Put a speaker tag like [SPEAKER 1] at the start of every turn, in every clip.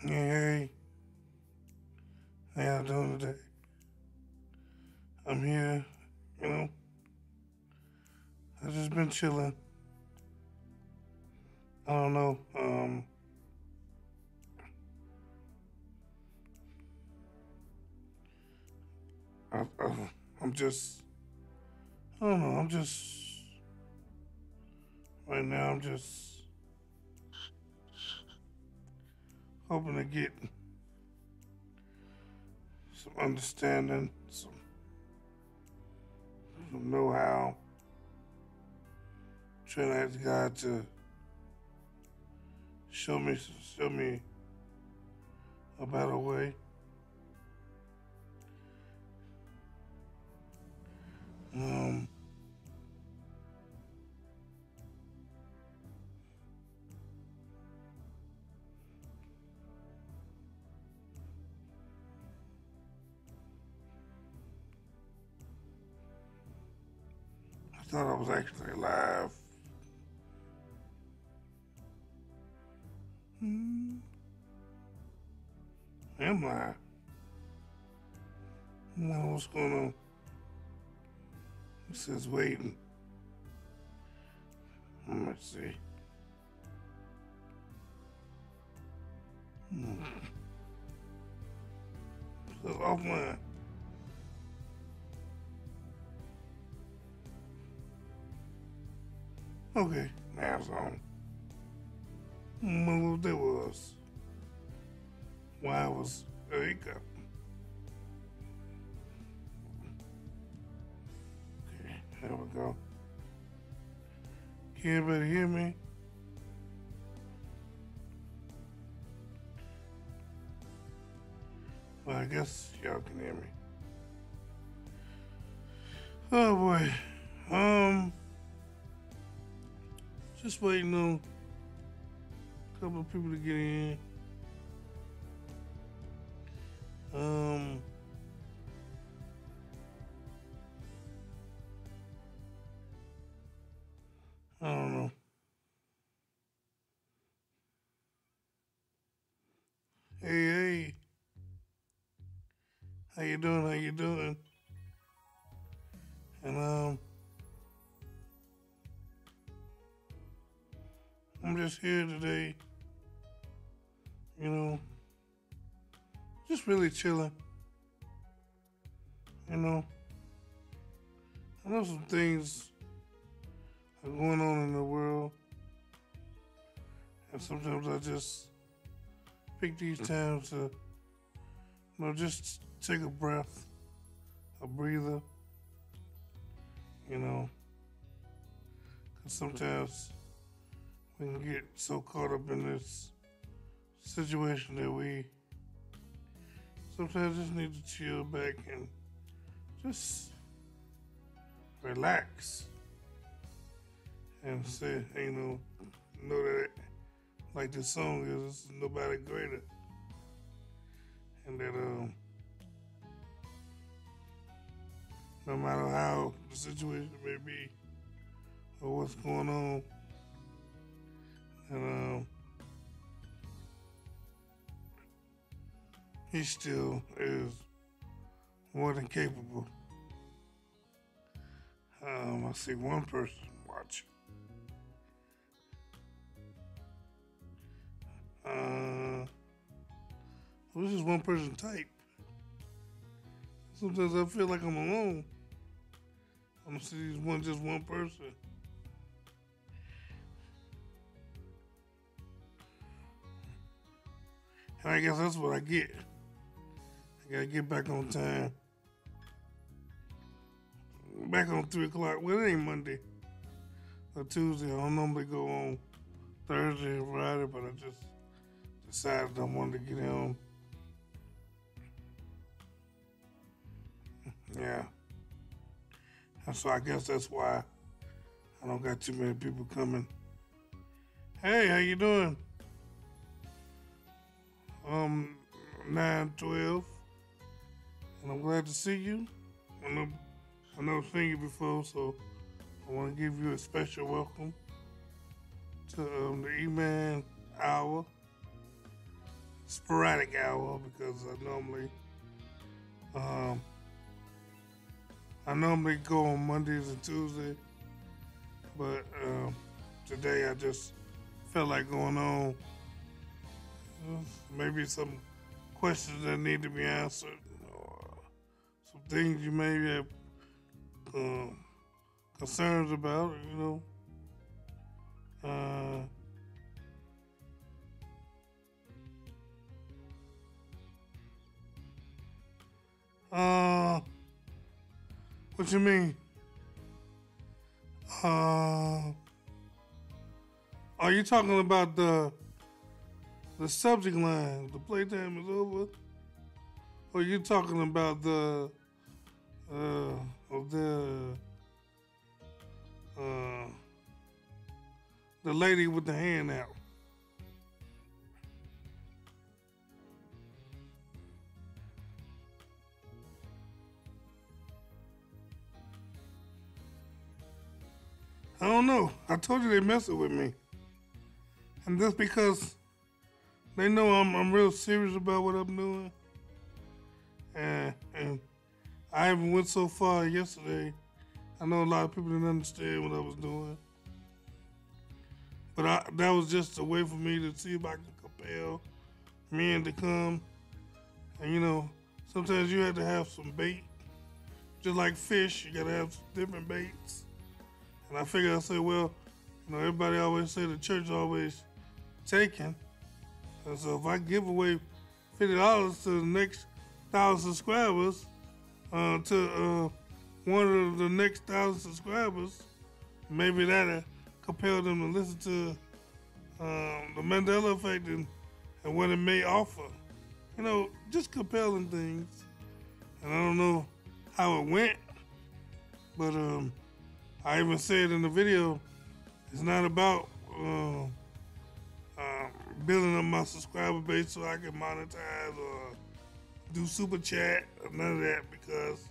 [SPEAKER 1] Hey, how y'all doing today? I'm here, you know. I just been chilling. I don't know. I'm just. I don't know. I'm just. Right now, I'm just hoping to get some understanding, some know-how. Trying to ask God to show me a better way. Um, I thought I was actually alive. Hmm, am I? No, what's going on? It says waiting. Let's see. Hmm. It says offline. Okay, now it's on. What that was? Why it was a hiccup? Okay, there we go. Can everybody hear me? Well, I guess y'all can hear me. Oh boy. Just waiting on a couple of people to get in. Um, I don't know. Hey, how you doing? How you doing? And I'm just here today. You know, just really chilling. You know, I know some things are going on in the world, and sometimes I just pick these times to, just take a breath, a breather. You know, because sometimes we can get so caught up in this situation that we sometimes just need to chill back and just relax and say, know that like this song is, there's nobody greater, and that no matter how the situation may be or what's going on, and he still is more than capable. I see one person watching. Well, this is one person type. Sometimes I feel like I'm alone. I don't see just one person. And I guess that's what I get. I gotta get back on time. Back on 3 o'clock. Well, it ain't Monday or Tuesday. I don't normally go on Thursday and Friday, but I just decided I wanted to get on. Yeah. And so I guess that's why I don't got too many people coming. Hey, how you doing? Um, 912, and I'm glad to see you. I know I've seen you before, so I want to give you a special welcome to the E-Man Hour. sporadic hour because um, I normally go on Mondays and Tuesdays, but today I just felt like going on. Maybe some questions that need to be answered, or some things you may have um, concerns about, Uh, uh, what you mean? Uh, are you talking about the subject line? The playtime is over, or you talking about of uh, the lady with the hand out? I don't know. I told you they messing with me, and that's because they know I'm real serious about what I'm doing, and I even went so far yesterday. I know a lot of people didn't understand what I was doing, but that was just a way for me to see if I could compel men to come. And sometimes you have to have some bait, just like fish. You gotta have different baits. And I figured I said, well, everybody always say the church always taking. And so if I give away $50 to the next 1,000 subscribers, to one of the next 1,000 subscribers, maybe that'll compel them to listen to the Mandela effect and what it may offer. Just compelling things. And I don't know how it went, but I even said in the video, it's not about building up my subscriber base so I can monetize or do super chat or none of that, because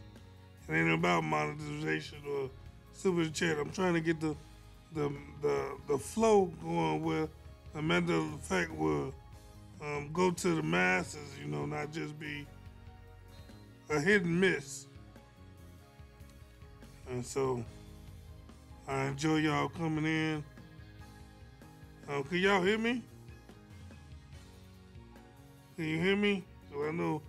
[SPEAKER 1] it ain't about monetization or super chat. I'm trying to get the flow going where the mental effect will go to the masses, not just be a hit and miss. And so I enjoy y'all coming in. Can y'all hear me? Can you hear me? I know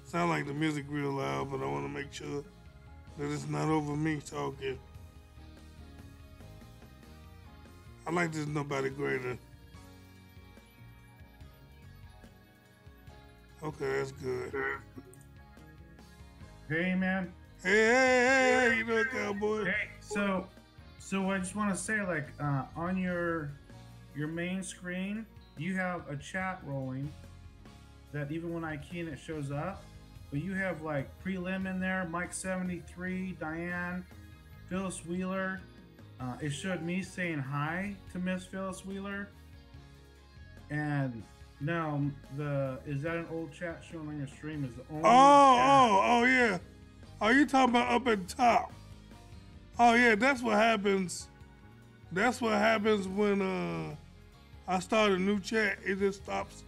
[SPEAKER 1] it sound like the music real loud, but I want to make sure that it's not over me talking. I like this Nobody Greater. Okay, that's good.
[SPEAKER 2] Hey, man.
[SPEAKER 1] Hey, cowboy.
[SPEAKER 2] Hey, so I just want to say, like, on your main screen, you have a chat rolling that even when I key in, it shows up. But you have like prelim in there, Mike 73, Diane, Phyllis Wheeler. It showed me saying hi to Miss Phyllis Wheeler. And now is that an old chat showing on your stream? Is the only chat.
[SPEAKER 1] Oh yeah. Are you talking about up at top? Oh yeah, that's what happens. That's what happens when I start a new chat. It just stops.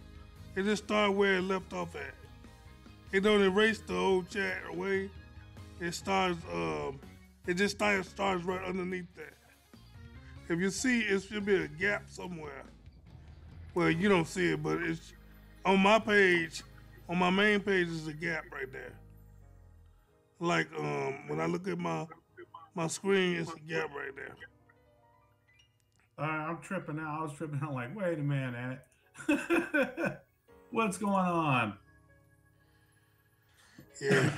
[SPEAKER 1] It just starts where it left off at. It don't erase the old chat away. It starts. It just starts right underneath that. If you see, it should be a gap somewhere. Well, you don't see it, but it's on my page. On my main page is a gap right there. Like when I look at my screen, it's a gap right there.
[SPEAKER 2] I'm tripping out. I was tripping out like, wait a minute. What's going on?
[SPEAKER 1] Yeah.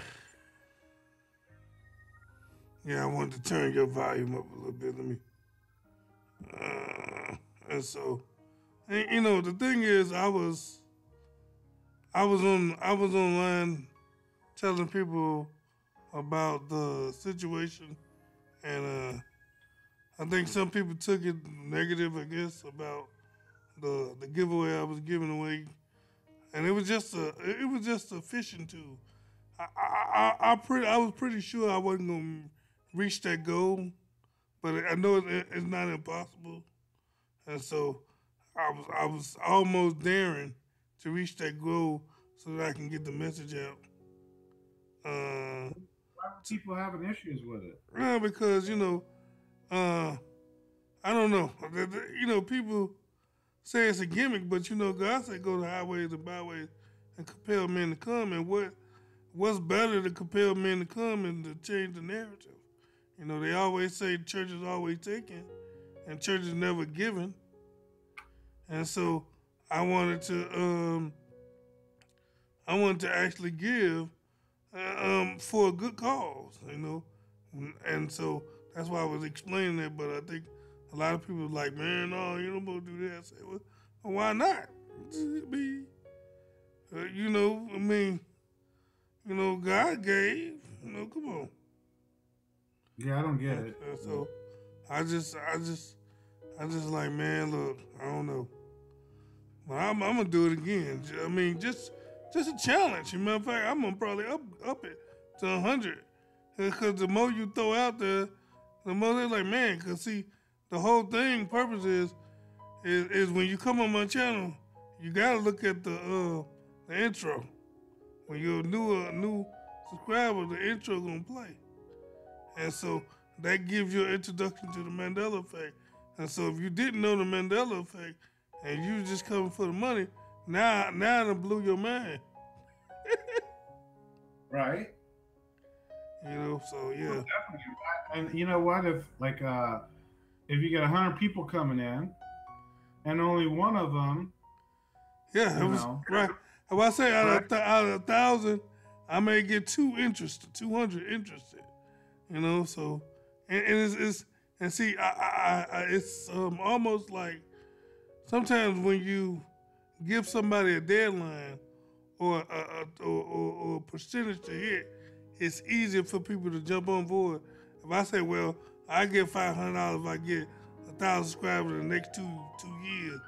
[SPEAKER 1] Yeah, I wanted to turn your volume up a little bit. Let me. And so, and, the thing is, I was online telling people about the situation, and I think some people took it negative, I guess, about the giveaway I was giving away, and it was just a fishing tool. I was pretty sure I wasn't gonna reach that goal, but I know it's not impossible, and so I was almost daring to reach that goal so that I can get the message out.
[SPEAKER 2] Why were people having issues with it?
[SPEAKER 1] Because I don't know. People say it's a gimmick, but God said go to highways and byways and compel men to come. And what's better to compel men to come and to change the narrative? They always say church is always taken and church is never given. And so I wanted to actually give for a good cause, and so that's why I was explaining it. But I think a lot of people are like, man, no, you don't supposed to do that. I say, well, why not? God gave. Come on.
[SPEAKER 2] Yeah, I don't get it.
[SPEAKER 1] So I just like, man, look, I don't know. But I'm gonna do it again. I mean, just a challenge. Matter of fact, I'm gonna probably up it to 100. Because the more you throw out there, the more they're like, man. Because see, the whole thing purpose is when you come on my channel, you gotta look at the intro. When you're a new subscriber, the intro gonna play, and so that gives you an introduction to the Mandela effect. And so if you didn't know the Mandela effect and you just coming for the money, now it blew your mind.
[SPEAKER 2] Right.
[SPEAKER 1] So yeah.
[SPEAKER 2] Well, definitely. And you know what? If you get 100 people coming in, and only one of them,
[SPEAKER 1] yeah, it was right. If I say out of 1,000, I may get 200 interested. So and it's and see, it's almost like sometimes when you give somebody a deadline or a percentage to hit, it's easier for people to jump on board. If I say, well, I get $500 if I get 1,000 subscribers in the next two years,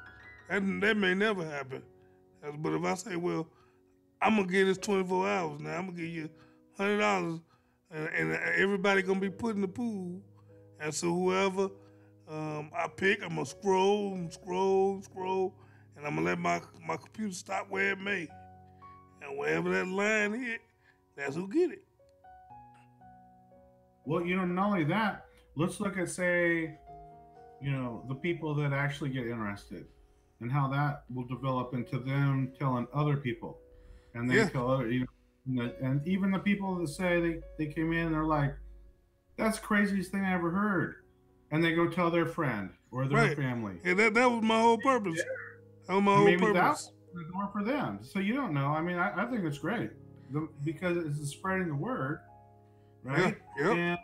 [SPEAKER 1] that may never happen. But if I say, well, I'm gonna get this 24 hours now, I'm gonna give you $100, and everybody gonna be put in the pool, and so whoever I pick, I'm gonna scroll, and I'm gonna let my computer stop where it may, and wherever that line hit, that's who get it.
[SPEAKER 2] Well, not only that, let's look at, say, the people that actually get interested and how that will develop into them telling other people. And they tell other, and even the people that say they came in and they're like, that's the craziest thing I ever heard. And they go tell their friend or their family.
[SPEAKER 1] Yeah, that was my whole purpose. That was my whole purpose.
[SPEAKER 2] That's the door for them. So you don't know. I mean, I think it's great because it's spreading the word. Right?
[SPEAKER 1] Yep.
[SPEAKER 2] And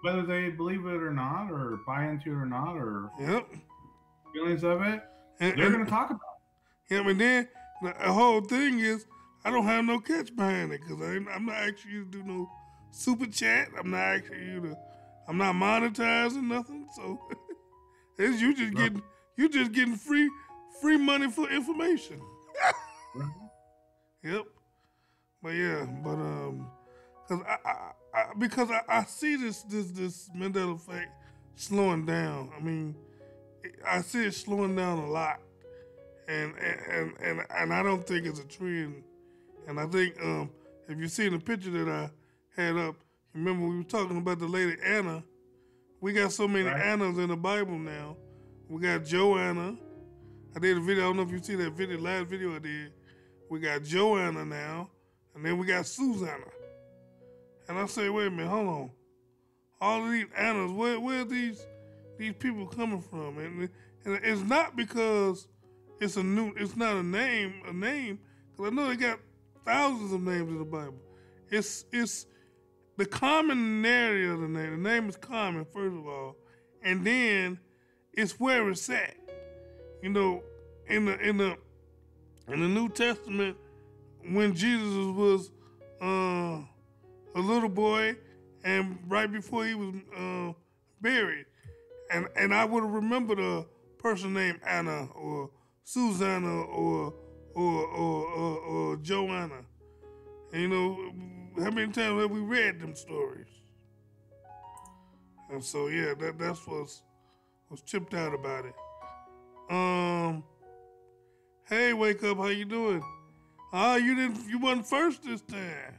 [SPEAKER 2] whether they believe it or not, or buy into it or not, or feelings of it, they're going to talk about it.
[SPEAKER 1] Yeah, and then the whole thing is, I don't have no catch behind it because I'm not asking you to do no super chat. I'm not asking you to. I'm not monetizing nothing. So it's you just getting free money for information. Yep. But because I see this Mandela effect slowing down. I mean, I see it slowing down a lot, and I don't think it's a trend. And I think if you see the picture that I had up, remember we were talking about the lady Anna. We got so many Annas in the Bible now. We got Joanna. I did a video. I don't know if you see that video, last video I did. We got Joanna now, and then we got Susanna. And I say, wait a minute, hold on. All of these Annas, where are these people coming from? And it's not because it's not a name, because I know they got thousands of names in the Bible. It's the commonality of the name. The name is common, first of all, and then it's where it's at. In the New Testament, when Jesus was a little boy, and right before he was buried, and I would have remembered a person named Anna or Susanna or Joanna. And, how many times have we read them stories? And so that's what's chipped out about it. Hey, wake up, how you doing? You wasn't first this time.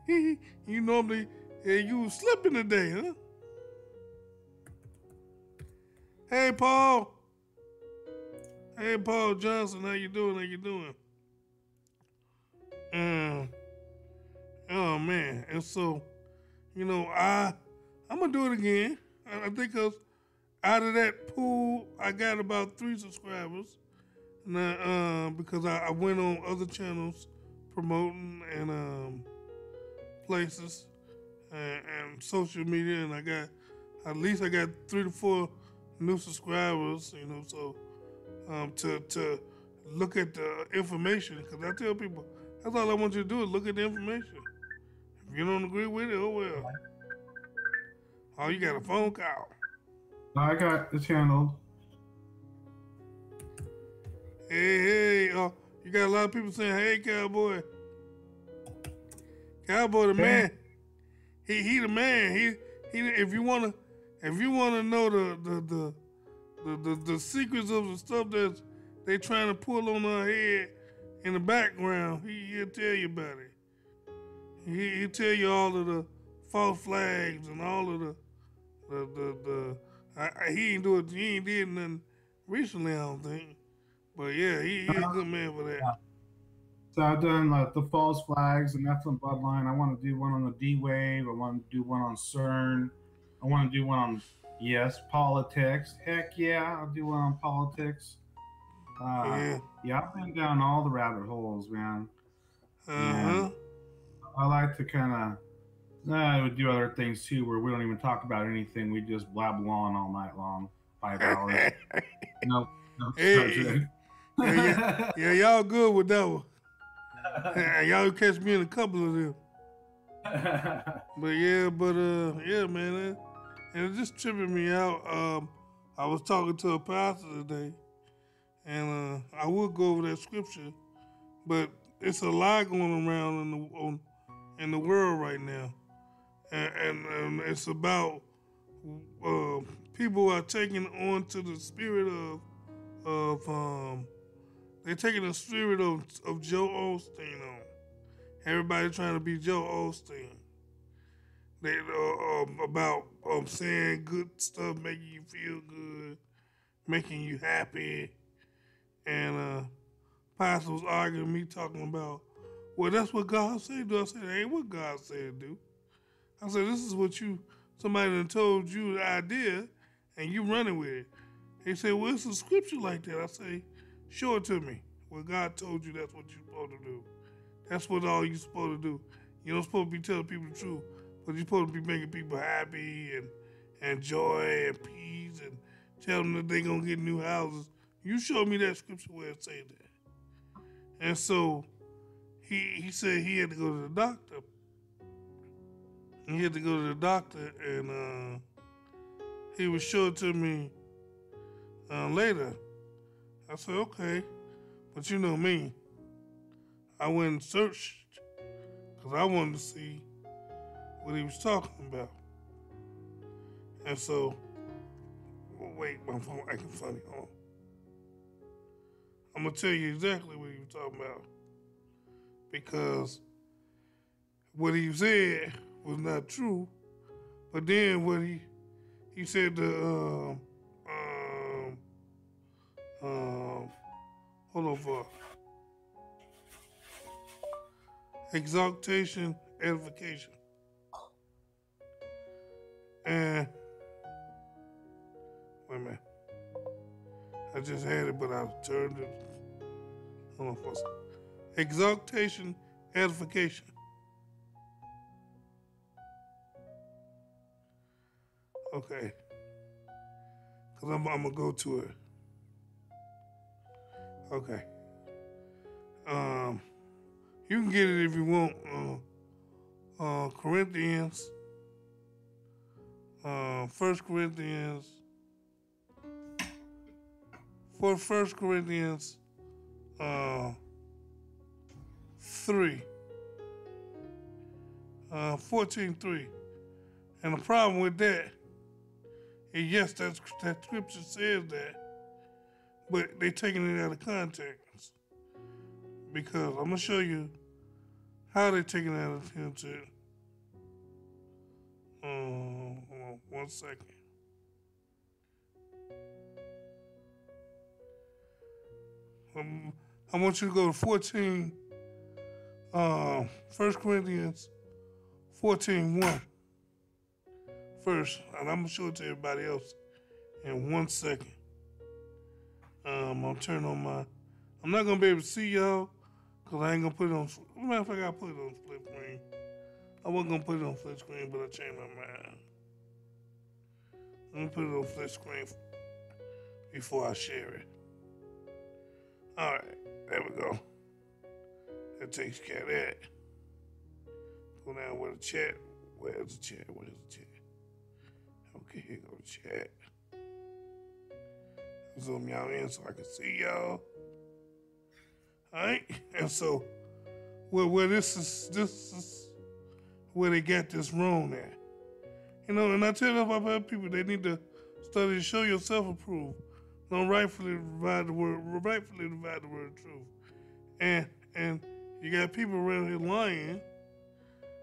[SPEAKER 1] You normally, you was slipping today, huh? Hey, Paul. Hey, Paul Johnson, how you doing? How you doing? Oh man, and so, I'm gonna do it again. I think 'cause out of that pool, I got about 3 subscribers. Now, because I went on other channels promoting and places and social media, and I got at least I got 3 to 4 new subscribers. So to look at the information, because I tell people that's all I want you to do is look at the information. If you don't agree with it, oh well. Oh, you got a phone call.
[SPEAKER 2] I got the handled.
[SPEAKER 1] Hey, you got a lot of people saying, "Hey, cowboy, cowboy, the man. He the man. He. If you wanna know the secrets of the stuff that they trying to pull on our head in the background, he'll tell you about it. He'll tell you all of the false flags and all of he ain't did nothing recently, I don't think. But yeah, he a good man for that.
[SPEAKER 2] Yeah. So I've done the false flags, the Nephilim bloodline. I want to do one on the D wave. I want to do one on CERN. I want to do one on politics. Heck yeah, I'll do one on politics. Yeah, I've been down all the rabbit holes, man. And I like to kind of. I would do other things too, where we don't even talk about anything. We just blabble on all night long, 5 hours. No
[SPEAKER 1] hey, yeah, y'all good with that one. Y'all catch me in a couple of them. But yeah, man, and it's just tripping me out. I was talking to a pastor today, and I would go over that scripture, but it's a lot going around in the world right now, and it's about people are taking on to the spirit of they're taking the spirit of Joe Osteen on. Everybody trying to be Joe Osteen. They about saying good stuff, making you feel good, making you happy, and pastor was arguing me talking about, well, that's what God said do. I said, that ain't what God said do. I said, this is what somebody done told you the idea, and you running with it. He said, well, it's a scripture like that. I say, show it to me. Well, God told you that's what you're supposed to do. That's what all you're supposed to do. You're not supposed to be telling people the truth, but you're supposed to be making people happy and joy and peace and tell them that they're going to get new houses. You show me that scripture where it say that. And so he said he had to go to the doctor. He had to go to the doctor, and he would show it to me later. I said, okay. But you know me. I went and searched because I wanted to see what he was talking about. And so, wait, my phone acting funny. Hold on. I'm going to tell you exactly what he was talking about. Because what he said was not true. But then what he said hold on for exaltation, edification. And wait a minute. I just had it, but I turned it. Hold on for a second. Exaltation, edification. Okay. Because I'm going to go to it. Okay. You can get it if you want. Corinthians. 1 Corinthians. 1 Corinthians 3. 14:3. And the problem with that is, yes, that scripture says that. but they taking it out of context. Because I'm gonna show you how they taking it out of context. Hold on 1 second. I want you to go to 1 Corinthians 14:1 first, and I'm gonna show it to everybody else in 1 second. I'll turn on my. I'm not gonna be able to see y'all because I ain't gonna put it on. Matter of fact, I put it on split screen. I wasn't gonna put it on split screen, but I changed my mind. Let me put it on split screen before I share it. All right, there we go. That takes care of that. Go down where the chat. Where's the chat? Where's the chat? Okay, here go the chat. Zoom y'all in so I can see y'all. All right, and so where this is where they got this wrong at. You know, and I tell other people they need to study to show yourself approved. Don't rightfully divide the word of truth. And you got people around here lying,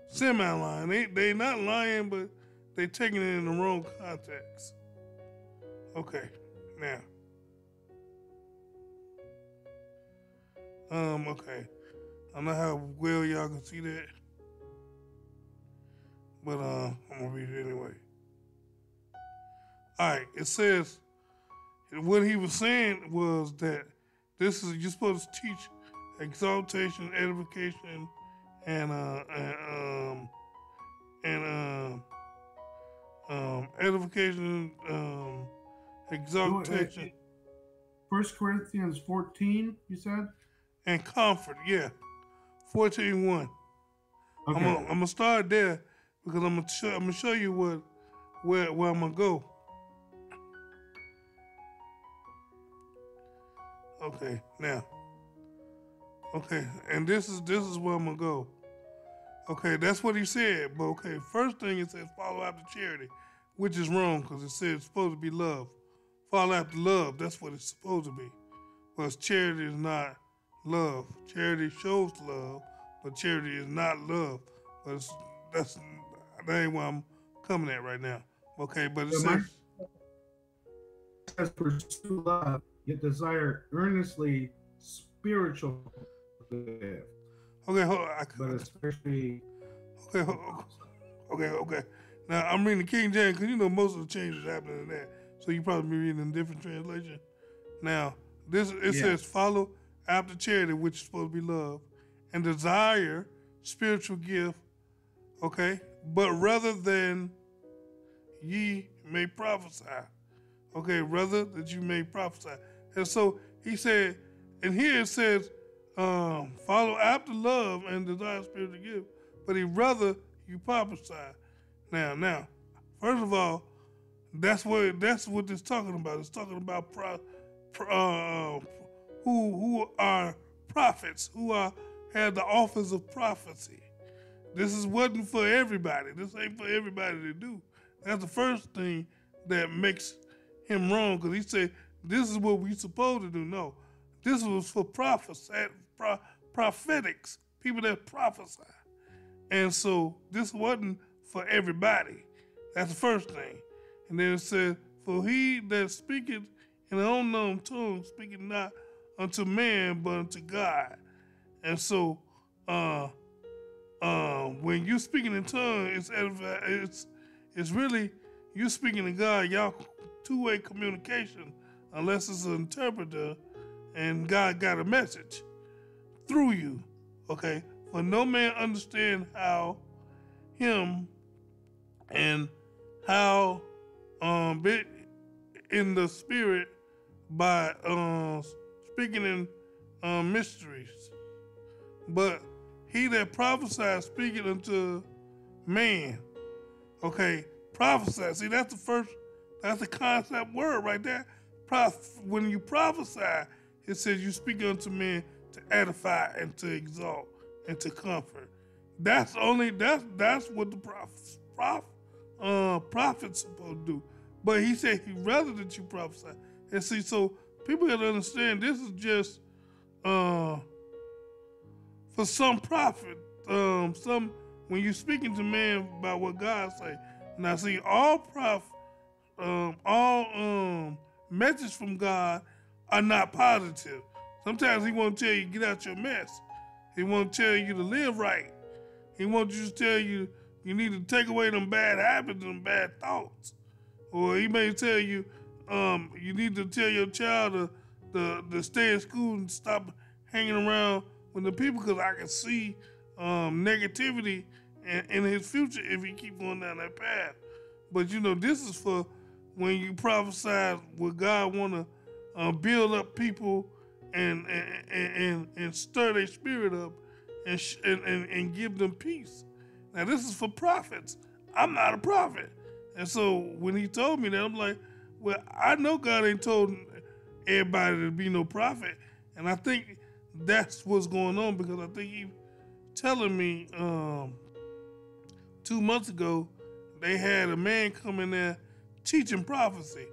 [SPEAKER 1] semi-lying. They not lying, but they taking it in the wrong context. Okay, now. Okay. I don't know how well y'all can see that. But I'm gonna read it anyway. Alright, it says what he was saying was that this is you're supposed to teach exaltation, edification, and edification, exaltation.
[SPEAKER 2] 1 Corinthians 14, you said?
[SPEAKER 1] And comfort, yeah. 14:1. Okay. I'm gonna start there because I'm gonna show you where I'm gonna go. Okay, now. Okay, and this is where I'm gonna go. Okay, that's what he said. But okay, first thing it says follow after charity, which is wrong because it said it's supposed to be love. Follow after love, that's what it's supposed to be. Because charity is not love. Charity shows love, but charity is not love. But that ain't where I'm coming at right now. Okay, but it
[SPEAKER 2] says pursue love, yet desire earnestly spiritual gift.
[SPEAKER 1] Okay, hold on.
[SPEAKER 2] But especially.
[SPEAKER 1] Okay. Now I'm reading the King James because you know most of the changes happening in that, so you probably be reading in different translation. Now says follow after charity, which is supposed to be love, and desire spiritual gift. Okay, but rather than ye may prophesy. Okay, rather that you may prophesy. And so he said, and here it says, follow after love and desire spiritual gift, but he rather you prophesy. Now, first of all, that's what it's talking about. It's talking about who are prophets, who have the office of prophecy. This wasn't for everybody. This ain't for everybody to do. That's the first thing that makes him wrong, because he said, this is what we supposed to do. No, this was for prophets, prophetics, people that prophesy. And so this wasn't for everybody. That's the first thing. And then it said, for he that speaketh in an unknown tongue, speaketh not unto man, but unto God. And so when you speaking in tongues, it's really you speaking to God, y'all two-way communication, unless it's an interpreter and God got a message through you. Okay? For no man understand how him and how bit in the spirit by speaking in mysteries. But he that prophesies speaking unto man. Okay, prophesy. See, that's the concept word right there. When you prophesy, it says you speak unto men to edify and to exalt and to comfort. That's what the prophet's supposed to do. But he said he'd rather that you prophesy. And see, so people got to understand this is just uh, for some profit. Some when you're speaking to man about what God say. Now, see, all message from God are not positive. Sometimes He won't tell you get out your mess. He won't tell you to live right. He wants you to tell you you need to take away them bad habits and them bad thoughts. Or He may tell you you need to tell your child to stay in school and stop hanging around with the people because I can see negativity in his future if he keep going down that path. But this is for when you prophesy what God want to build up people and stir their spirit up and give them peace. Now this is for prophets. I'm not a prophet, and so when He told me that, I'm like, well, I know God ain't told everybody to be no prophet, and I think that's what's going on because I think He telling me 2 months ago they had a man come in there teaching prophecy.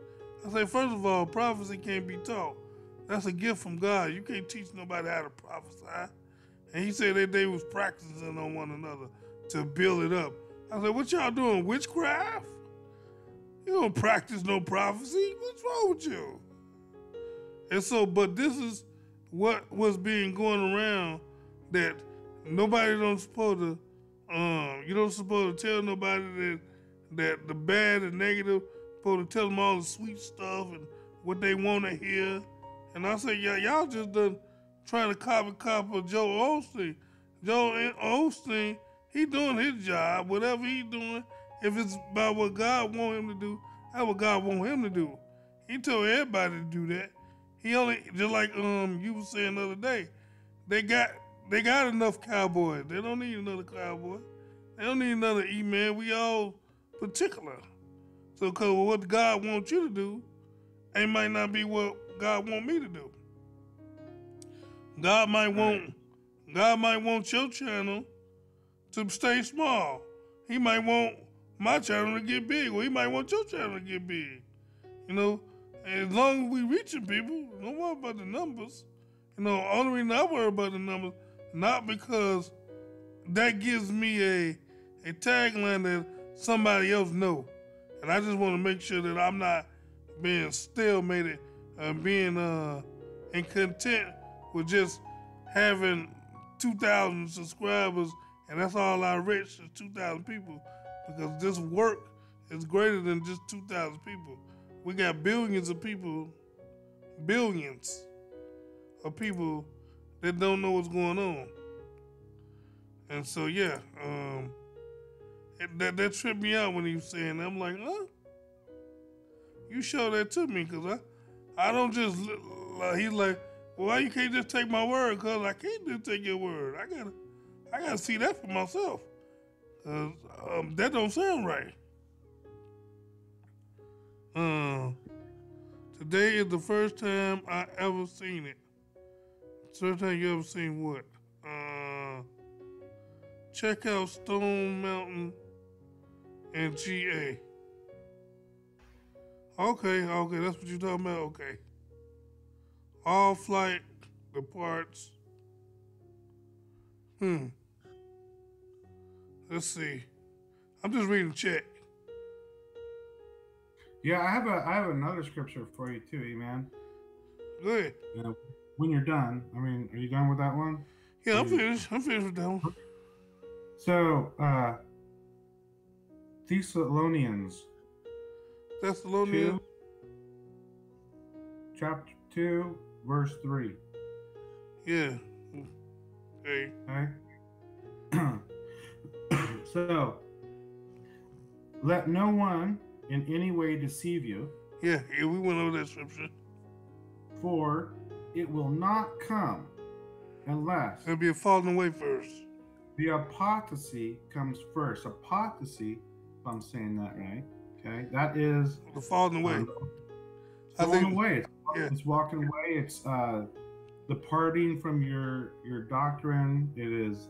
[SPEAKER 1] I say, first of all, prophecy can't be taught. That's a gift from God. You can't teach nobody how to prophesy. And he said that they was practicing on one another to build it up. I said, what y'all doing, witchcraft? You don't practice no prophecy. What's wrong with you? And so, but this is what was being going around that nobody don't supposed to, you don't supposed to tell nobody that the bad and negative, supposed to tell them all the sweet stuff and what they want to hear. And I said, yeah, y'all just done trying to copy Joe Osteen. Joe Osteen, he doing his job, whatever he doing. If it's about what God want him to do, that's what God want him to do. He told everybody to do that. He only, just like you were saying the other day, they got enough cowboys. They don't need another cowboy. They don't need another E-man. We all particular. So, because what God wants you to do, it might not be what God want me to do. God might want your channel to stay small. He might want my channel to get big, or He might want your channel to get big. As long as we reaching people, don't worry about the numbers. Only reason I worry about the numbers, not because that gives me a tagline that somebody else know. And I just want to make sure that I'm not being stalemated and being incontent with just having 2,000 subscribers and that's all I reach is 2,000 people, because this work is greater than just 2,000 people. We got billions of people that don't know what's going on. And so, yeah, that tripped me out when he was saying that. I'm like, huh? You show that to me, because I don't just, he's like, well, why you can't just take my word? Because I can't just take your word. I gotta see that for myself. That don't sound right. Today is the first time I ever seen it. First time you ever seen what? Check out Stone Mountain and GA. Okay, that's what you're talking about? Okay. All flight departs. Let's see. I'm just reading the check.
[SPEAKER 2] Yeah, I have another scripture for you too, man.
[SPEAKER 1] Go ahead.
[SPEAKER 2] Yeah, when you're done. I mean, are you done with that one?
[SPEAKER 1] Yeah, I'm finished. I'm finished with that one.
[SPEAKER 2] So, Thessalonians. 2, chapter 2, verse 3.
[SPEAKER 1] Yeah. Okay.
[SPEAKER 2] So, let no one in any way deceive you.
[SPEAKER 1] Yeah, we went over that scripture.
[SPEAKER 2] For it will not come unless
[SPEAKER 1] there'll be a falling away first.
[SPEAKER 2] The apostasy comes first. Apostasy, if I'm saying that right, okay, that is
[SPEAKER 1] the falling away.
[SPEAKER 2] Falling away. It's walking away. It's departing from your doctrine. It is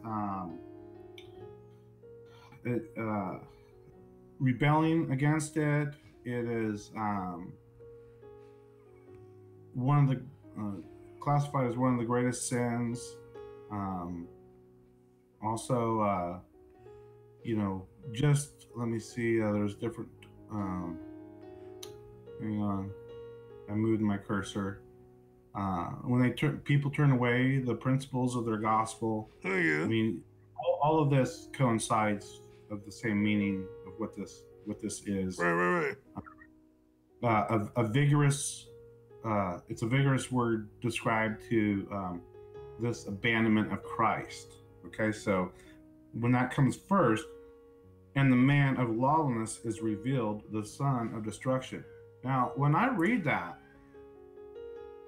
[SPEAKER 2] rebelling against it. It is one of the classified as one of the greatest sins. Um, also, just let me see. There's different. Um, hang on, I moved my cursor. When people turn away the principles of their gospel.
[SPEAKER 1] Oh yeah.
[SPEAKER 2] I mean, all of this coincides of the same meaning of what this is.
[SPEAKER 1] Right.
[SPEAKER 2] A vigorous. It's a vigorous word described to this abandonment of Christ. Okay, so when that comes first, and the man of lawlessness is revealed, the son of destruction. Now, when I read that,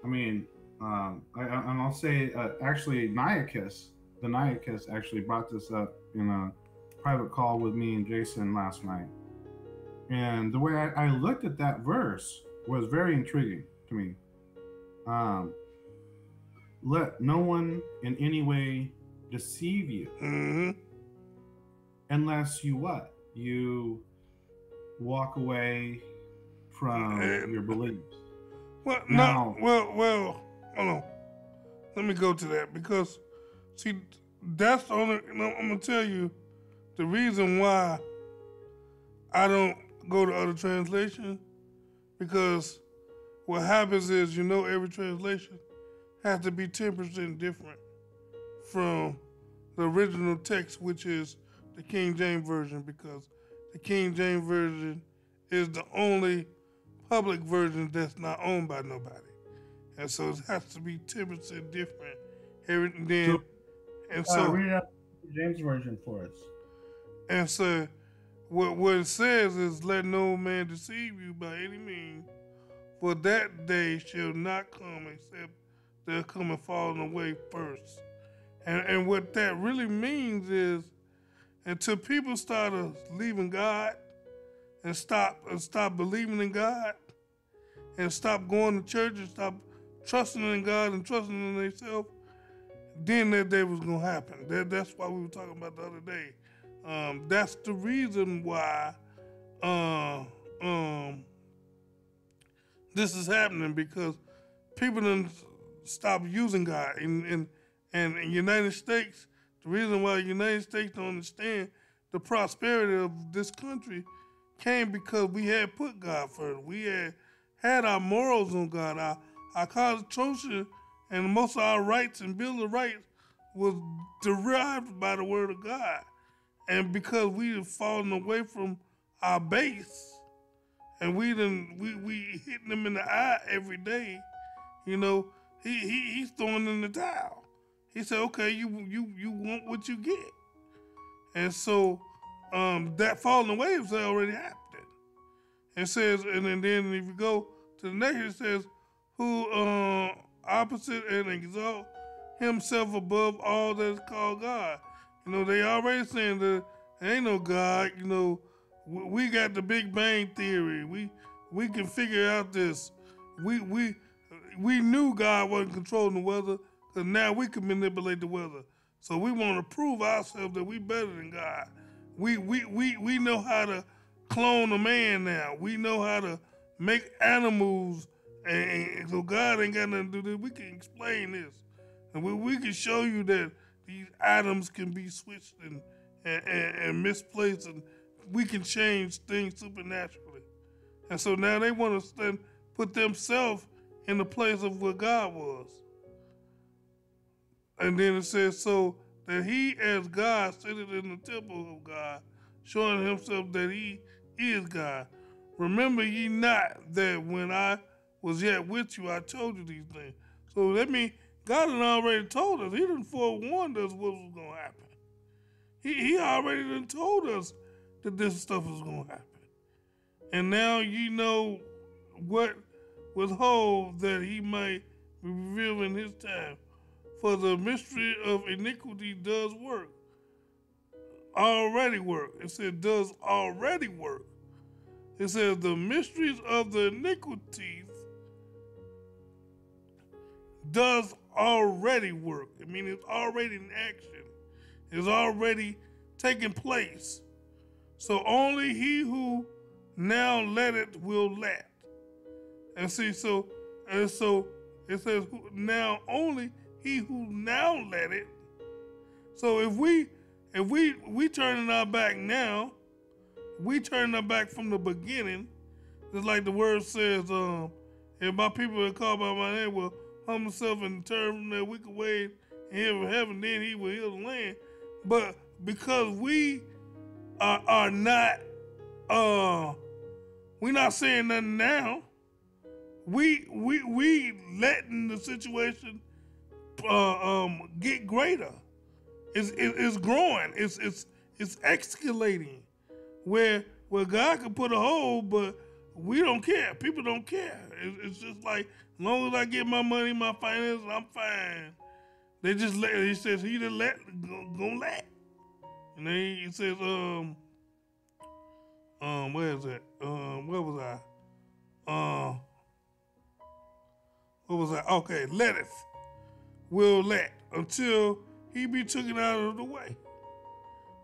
[SPEAKER 2] I mean, and I'll say, actually, the Nyakus actually brought this up in a private call with me and Jason last night. And the way I looked at that verse was very intriguing to me. Let no one in any way deceive you, unless you what? You walk away from your beliefs.
[SPEAKER 1] Well, now, hold on. Let me go to that because, see, that's the only. I'm gonna tell you the reason why I don't go to other translations, because what happens is, every translation has to be 10% different from the original text, which is the King James Version, because the King James Version is the only public version that's not owned by nobody. And so it has to be 10% different.
[SPEAKER 2] Read out the James Version for us.
[SPEAKER 1] And so what it says is, let no man deceive you by any means, for that day shall not come except they'll come and falling away first. And what that really means is, until people start leaving God and stop believing in God and stop going to church and stop trusting in God and trusting in themselves, then that day was going to happen. That's why we were talking about the other day. That's the reason why this is happening, because people done stop using God. And in the United States, the reason why the United States don't understand the prosperity of this country came because we had put God first. We had our morals on God. Our Constitution and most of our rights and Bill of Rights was derived by the Word of God. And because we have fallen away from our base, and we hitting them in the eye every day, he's throwing in the towel. He said, okay, you want what you get. And so that falling away has already happened. It says, and then if you go to the next, it says, who opposite and exalt himself above all that is called God. They already saying that there ain't no God. We got the Big Bang Theory. We can figure out this. We knew God wasn't controlling the weather, because now we can manipulate the weather. So we want to prove ourselves that we better than God. We know how to clone a man now. We know how to make animals, and so God ain't got nothing to do with it. We can explain this. And we can show you that these atoms can be switched and misplaced, and we can change things supernaturally. And so now they want to put themselves in the place of what God was. And then it says, so that he as God sitteth in the temple of God, showing himself that he is God. Remember ye not that when I was yet with you, I told you these things. So that means God had already told us. He done forewarned us what was going to happen. He already done told us that this stuff was going to happen. And now you know what withhold that he might reveal in his time. For the mystery of iniquity does work. Already work. It said does already work. It says the mysteries of the iniquities does already work. I mean, it's already in action. It's already taking place. So only he who now let it will let. And see, so And so it says, now only he who now let it. So if we turning our back now, we turning our back from the beginning, just like the word says, if my people are called by my name will humble themselves and turn from their wicked ways and hear from heaven, then he will heal the land. But because we are not, we're not saying nothing now. We letting the situation get greater. It's growing. It's escalating. Where God can put a hold, but we don't care. People don't care. It's just like, as long as I get my money, my finances, I'm fine. They just let. He says he just let gonna let. And then he says where is it? Where was I? What was I? Okay, letteth will let until he be taken out of the way.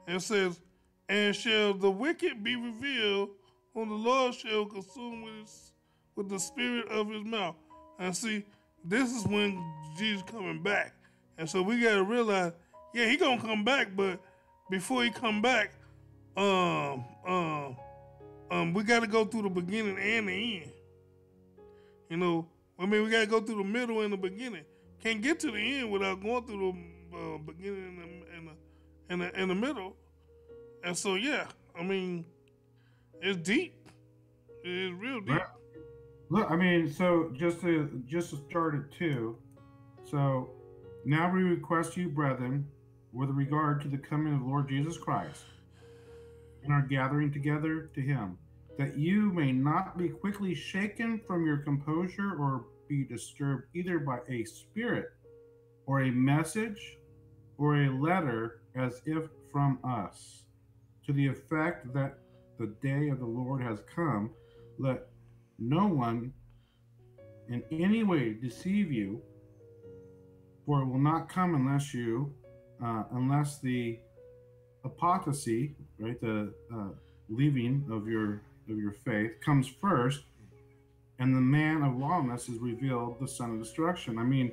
[SPEAKER 1] And it says, and shall the wicked be revealed, whom the Lord shall consume with the spirit of his mouth. And see, this is when Jesus coming back. And so we gotta realize, yeah, he gonna come back, but before he come back, we gotta go through the beginning and the end. You know, I mean, we gotta go through the middle and the beginning. Can't get to the end without going through the beginning and the middle. And so, yeah, I mean, it's deep. It's real deep.
[SPEAKER 2] Look, I mean, so just to start it too. So now we request you, brethren, with regard to the coming of the Lord Jesus Christ and our gathering together to him, that you may not be quickly shaken from your composure or be disturbed either by a spirit or a message or a letter as if from us, to the effect that the day of the Lord has come. Let no one in any way deceive you, for it will not come unless the apostasy, right, the leaving of your faith comes first, and the man of lawlessness is revealed, the son of destruction. I mean,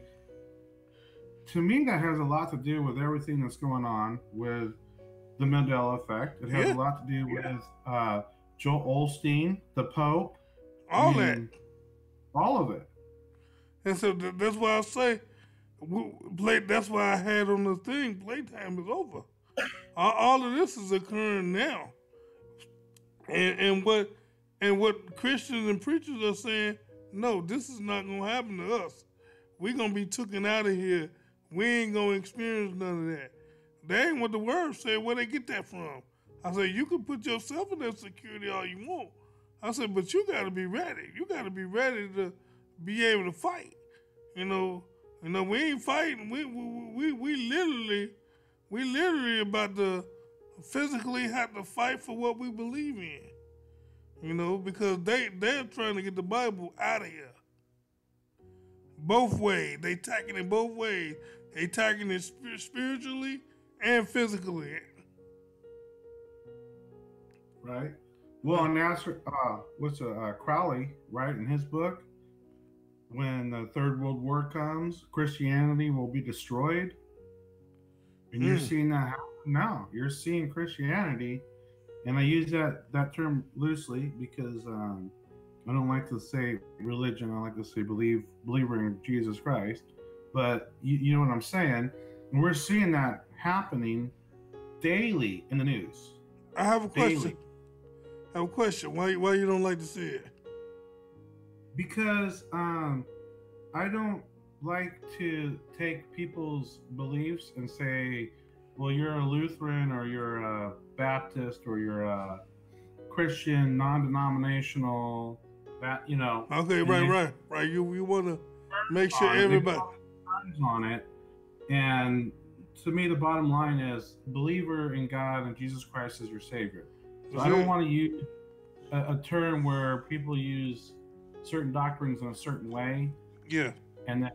[SPEAKER 2] to me, that has a lot to do with everything that's going on with the Mandela effect. It has a lot to do with Joel Osteen, the Pope,
[SPEAKER 1] all
[SPEAKER 2] of it.
[SPEAKER 1] And so that's why I say, that's why I had on the thing, playtime is over. All of this is occurring now. And what Christians and preachers are saying, no, this is not going to happen to us. We're going to be taken out of here. We ain't going to experience none of that. That ain't what the word said. Where they get that from? I said, you can put yourself in that security all you want. I said, but you got to be ready. You got to be ready to be able to fight. You know, we ain't fighting. We literally about to physically have to fight for what we believe in. You know, because they're trying to get the Bible out of here. Both ways. They attacking it both ways. They attacking it spiritually and physically.
[SPEAKER 2] Right. Well, and that's Crowley, right, in his book, when the Third World War comes, Christianity will be destroyed. And you're seeing that happen now. You're seeing Christianity, and I use that term loosely because I don't like to say religion. I like to say believer in Jesus Christ. But you know what I'm saying? And we're seeing that happening daily in the news.
[SPEAKER 1] I have a question.
[SPEAKER 2] Daily.
[SPEAKER 1] I have a question. Why you don't like to see it?
[SPEAKER 2] Because I don't like to take people's beliefs and say, well, you're a Lutheran or you're a Baptist or you're a Christian, non-denominational, that, you know.
[SPEAKER 1] Okay, right. You want to make sure everybody
[SPEAKER 2] on it. And to me, the bottom line is believer in God and Jesus Christ as your Savior. So I don't want to use a term where people use certain doctrines in a certain way.
[SPEAKER 1] Yeah.
[SPEAKER 2] And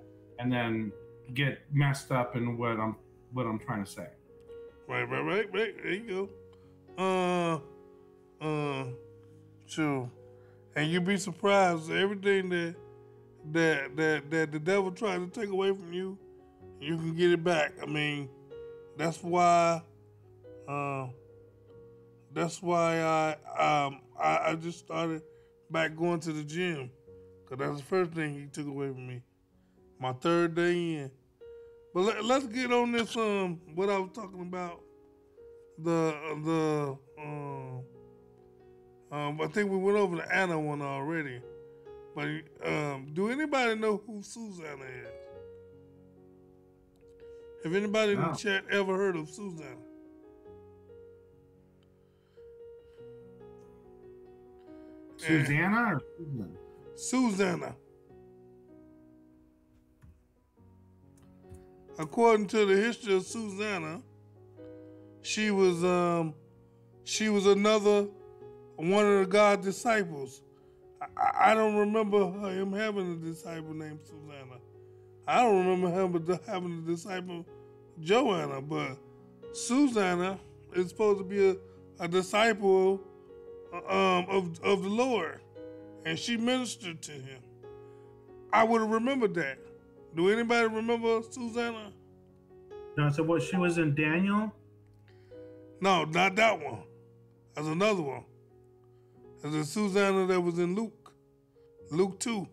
[SPEAKER 2] then get messed up in what I'm trying to say.
[SPEAKER 1] Right. There you go. So, and you'd be surprised everything that the devil tried to take away from you, you can get it back. I mean, that's why uh, I just started back going to the gym, cause that's the first thing he took away from me. My third day in. But let's get on this. What I was talking about. The I think we went over the Anna one already. But do anybody know who Susanna is? Have anybody in the
[SPEAKER 2] No.
[SPEAKER 1] chat ever heard of Susanna?
[SPEAKER 2] Susanna or Susan?
[SPEAKER 1] Susanna. According to the history of Susanna, she was another one of the God's disciples. I don't remember him having a disciple named Susanna. I don't remember him having a disciple Joanna, but Susanna is supposed to be a disciple of the Lord, and she ministered to him. I would have remembered that. Do anybody remember Susanna?
[SPEAKER 2] No, so what? She was in Daniel.
[SPEAKER 1] No, not that one. There's another one. There's a Susanna that was in Luke 2.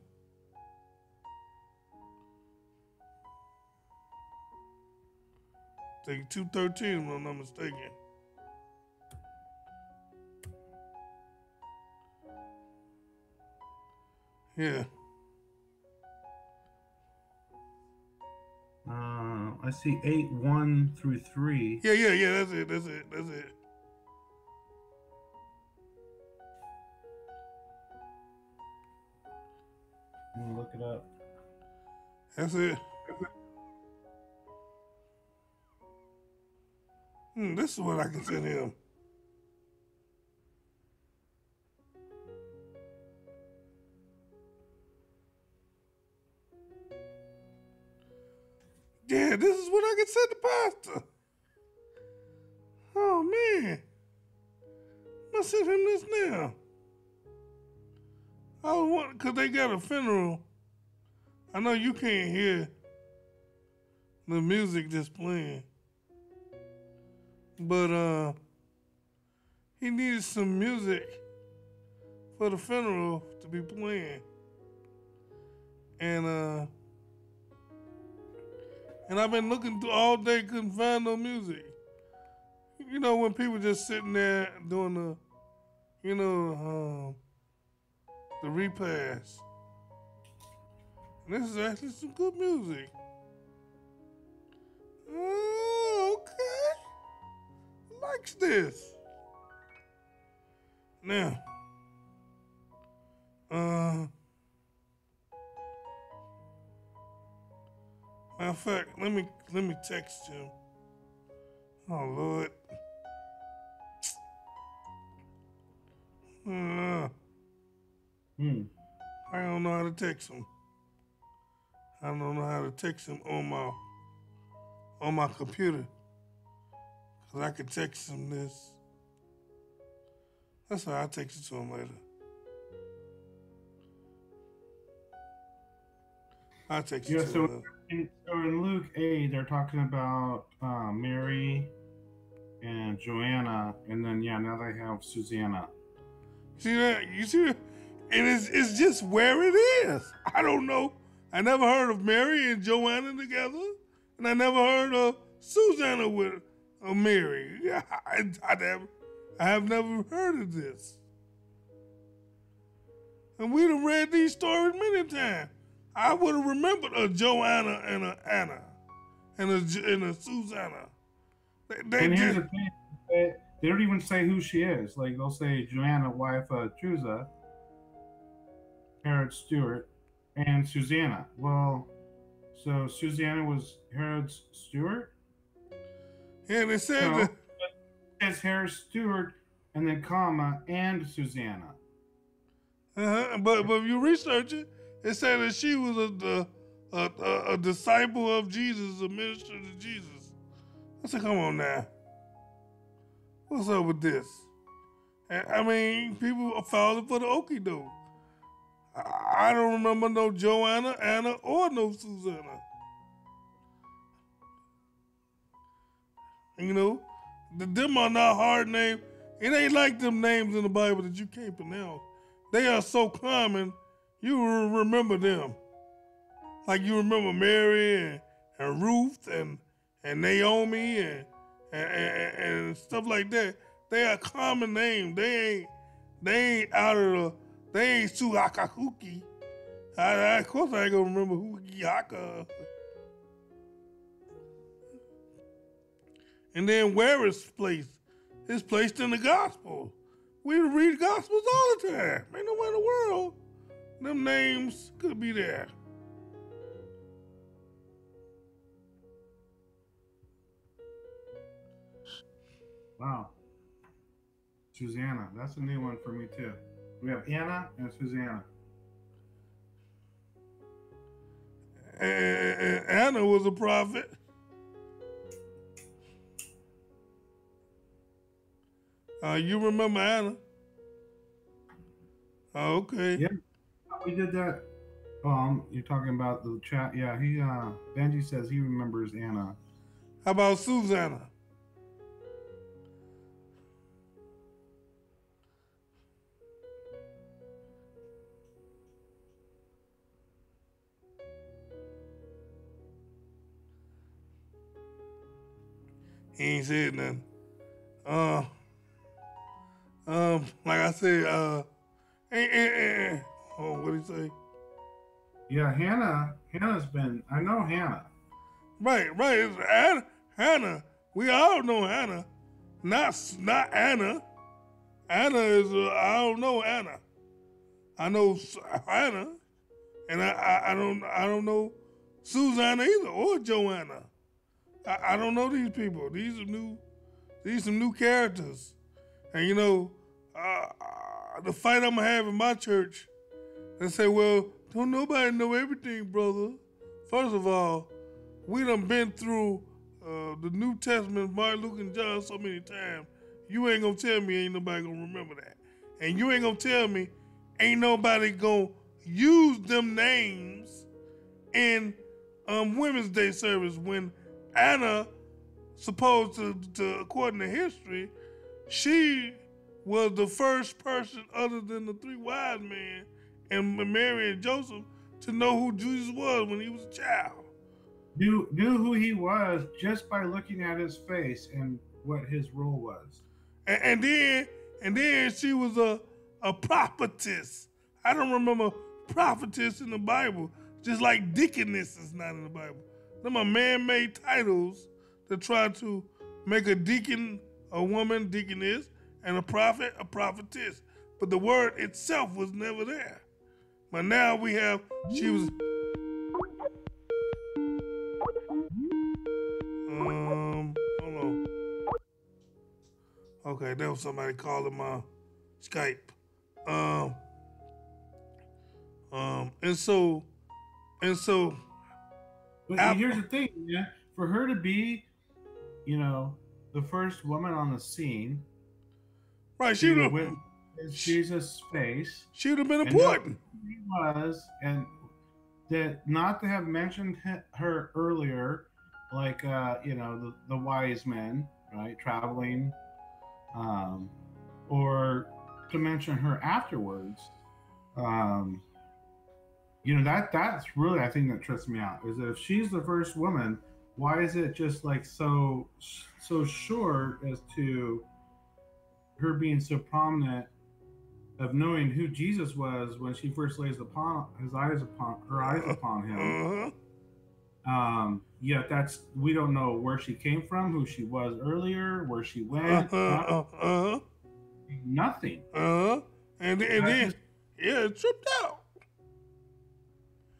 [SPEAKER 1] I think 2:13, if I'm not mistaken. Yeah.
[SPEAKER 2] I see 8:1-3.
[SPEAKER 1] Yeah. That's it.
[SPEAKER 2] Let me look it up.
[SPEAKER 1] That's it. This is what I can send him. Yeah, this is what I can send the pastor. Oh, man. I'm going to send him this now. I was wondering, because they got a funeral. I know you can't hear the music just playing. But he needed some music for the funeral to be playing. And I've been looking through all day, couldn't find no music. You know, when people just sitting there doing the repast. And this is actually some good music. Oh, okay. Likes this. Now, matter of fact, let me text him. Oh Lord. I don't know how to text him. I don't know how to text him on my computer. Cause I could text him this. That's why I'll text it to him later. I'll text it to him later.
[SPEAKER 2] So in Luke 8, they're talking about Mary and Joanna, and then now they have Susanna.
[SPEAKER 1] See that? You see that? And it's just where it is. I don't know. I never heard of Mary and Joanna together, and I never heard of Susanna with Mary. I have never heard of this. And we'd have read these stories many times. I would have remembered a Joanna and a Anna and a Susanna.
[SPEAKER 2] And here's the thing. They don't even say who she is. Like, they'll say Joanna, wife of Chusa, Herod Stewart, and Susanna. Well, so Susanna was Herod's steward?
[SPEAKER 1] Yeah, they said
[SPEAKER 2] No,
[SPEAKER 1] that.
[SPEAKER 2] it says Herod Stewart, and then comma, and Susanna.
[SPEAKER 1] But if you research it, it said that she was a disciple of Jesus, a minister to Jesus. I said, come on now. What's up with this? I mean, people are falling for the okie doke. I don't remember no Joanna, Anna, or no Susanna. You know, them are not hard names. It ain't like them names in the Bible that you can't pronounce. They are so common, you will remember them. Like you remember Mary and Ruth and Naomi and stuff like that. They are common names. They ain't out of they ain't Suhakahuki. Of course I ain't gonna remember Huki Haka. And then where is placed? It's placed in the gospel. We read gospels all the time. Ain't nowhere in the world them names could be there.
[SPEAKER 2] Wow. Susanna. That's a new one for me too. We have Anna and Susanna.
[SPEAKER 1] And Anna was a prophet. You remember Anna? Oh, okay.
[SPEAKER 2] Yeah, we did that. You're talking about the chat. Yeah, Benji says he remembers Anna.
[SPEAKER 1] How about Susanna? He ain't said nothing. Like I said, what did he say?
[SPEAKER 2] Yeah, Hannah's been. I know Hannah.
[SPEAKER 1] Right. It's Hannah. We all know Hannah. Not Anna. Anna is I don't know Anna. I know Hannah, and I don't know Susanna either or Joanna. I don't know these people. These are some new characters, and you know, the fight I'm gonna have in my church. They say, well, don't nobody know everything, brother. First of all, we done been through the New Testament, Martin, Luke, and John so many times. You ain't gonna tell me ain't nobody gonna remember that. And you ain't gonna tell me ain't nobody gonna use them names in Women's Day service when Anna, supposed to according to history, she was the first person other than the three wise men and Mary and Joseph to know who Jesus was when he was a child.
[SPEAKER 2] Knew who he was just by looking at his face and what his role was.
[SPEAKER 1] And then she was a prophetess. I don't remember prophetess in the Bible, just like deaconess is not in the Bible. Them are man-made titles that try to make a deacon a woman, deaconess, and a prophet, a prophetess. But the word itself was never there. But now we have, she was, hold on. Okay, that was somebody calling my Skype. And so.
[SPEAKER 2] But here's the thing, man. For her to be, the first woman on the scene,
[SPEAKER 1] right? She would
[SPEAKER 2] have Jesus' face.
[SPEAKER 1] She would have been important.
[SPEAKER 2] He was, and that not to have mentioned her earlier, like the wise men, right, traveling, or to mention her afterwards. That's really, I think, that trips me out, is that if she's the first woman, why is it just like so short as to her being so prominent of knowing who Jesus was when she first lays her eyes upon him? Yet we don't know where she came from, who she was earlier, where she went. Nothing.
[SPEAKER 1] And then it tripped out.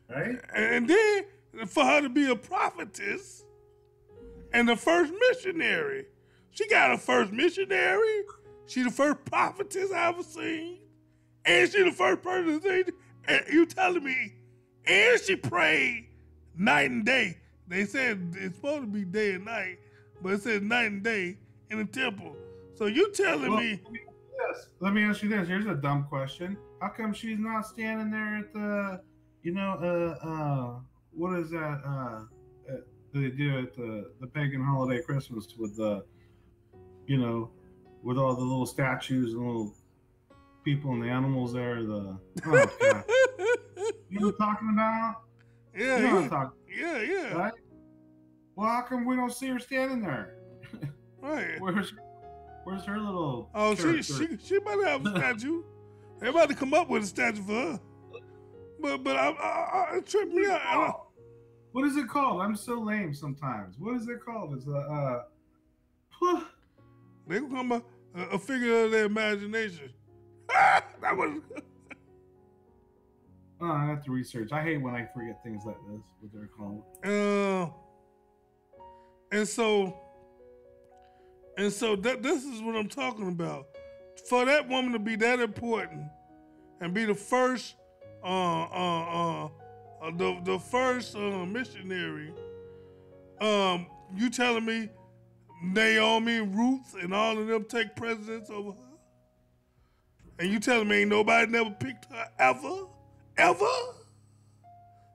[SPEAKER 2] Right?
[SPEAKER 1] And then for her to be a prophetess and the first missionary. She got a first missionary. She the first prophetess I ever seen. And she the first person to say, and you telling me, and she prayed night and day. They said it's supposed to be day and night, but it says night and day in the temple. So you telling me.
[SPEAKER 2] this. Let me ask you this. Here's a dumb question. How come she's not standing there at the, what is that? They do at the pagan holiday Christmas with the, with all the little statues and little people and the animals there. Oh god, you know what I'm talking about?
[SPEAKER 1] Yeah,
[SPEAKER 2] You know what I'm
[SPEAKER 1] yeah,
[SPEAKER 2] talking
[SPEAKER 1] yeah.
[SPEAKER 2] about, right? Well, how come we don't see her standing there?
[SPEAKER 1] Right.
[SPEAKER 2] Where's her little?
[SPEAKER 1] Oh,
[SPEAKER 2] character?
[SPEAKER 1] she might have a statue. They about to come up with a statue for her. But it tripped me out.
[SPEAKER 2] What is it called? I'm so lame sometimes. What is it called? It's
[SPEAKER 1] They gonna come up a figure of their imagination. That was.
[SPEAKER 2] Oh, I have to research. I hate when I forget things like this. What they're called.
[SPEAKER 1] And so this is what I'm talking about. For that woman to be that important and be the first, the first missionary. You telling me Naomi, Ruth, and all of them take precedence over her? And you telling me ain't nobody never picked her ever? Ever?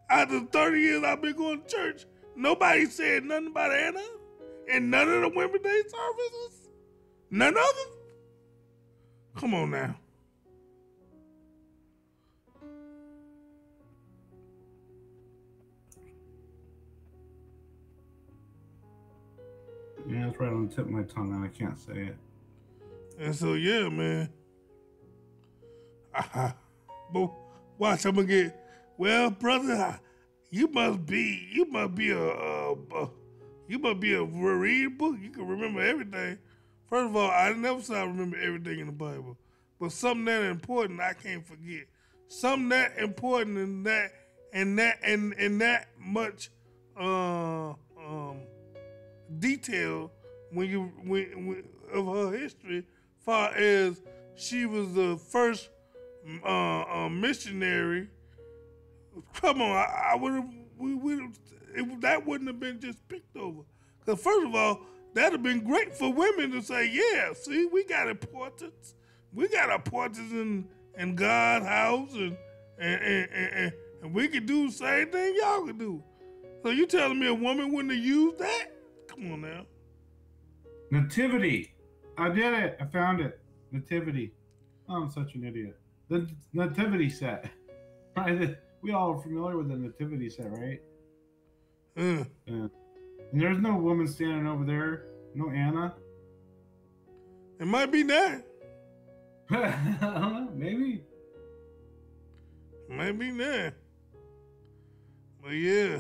[SPEAKER 1] After 30 years I've been going to church, nobody said nothing about Anna in none of the Women's Day services? None of them? Come on now.
[SPEAKER 2] Yeah, it's right on the tip of my tongue and I can't say it.
[SPEAKER 1] And so, yeah, man. But watch, I'm gonna get. Well, brother, you must be a read book. You can remember everything. First of all, I never said I remember everything in the Bible, but something that important I can't forget. Something that important and that much detail when of her history, far as she was the first missionary. Come on, I would have. That wouldn't have been just picked over. Because first of all, that'd have been great for women to say, yeah, see, we got importance. We got importance in God's house, and we can do the same thing y'all can do. So you telling me a woman wouldn't have used that? Come on now.
[SPEAKER 2] Nativity. I did it. I found it. Nativity. Oh, I'm such an idiot. The nativity set. Right? We all are familiar with the nativity set, right? Yeah. And there's no woman standing over there. No Anna.
[SPEAKER 1] It might be that.
[SPEAKER 2] I don't know. Maybe.
[SPEAKER 1] Might be that. But yeah.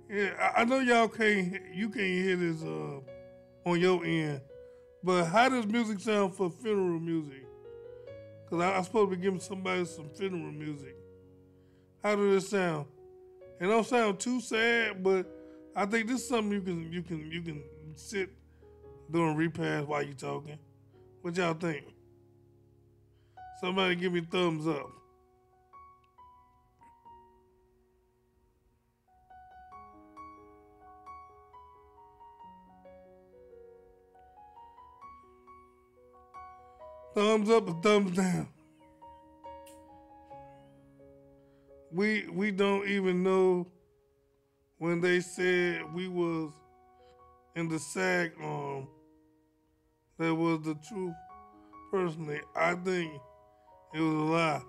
[SPEAKER 1] Yeah, I know you can't hear this on your end. But how does music sound for funeral music? Because I'm supposed to be giving somebody some funeral music. How does it sound? It don't sound too sad, but I think this is something you can sit doing repass while you talking. What y'all think? Somebody give me a thumbs up. Thumbs up or thumbs down. We don't even know when they said we was in the SAG arm. That was the truth. Personally, I think it was a lie.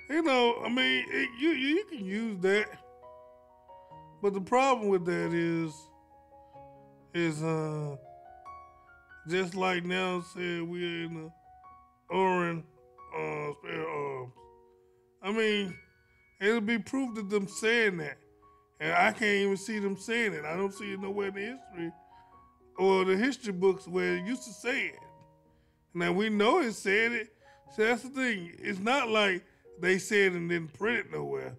[SPEAKER 1] You know, I mean, you can use that, but the problem with that is just like now said we're in the Oren spare arms. I mean, it'll be proof of them saying that. And I can't even see them saying it. I don't see it nowhere in the history or the history books where it used to say it. Now we know it said it. So that's the thing. It's not like they said it and didn't print it nowhere.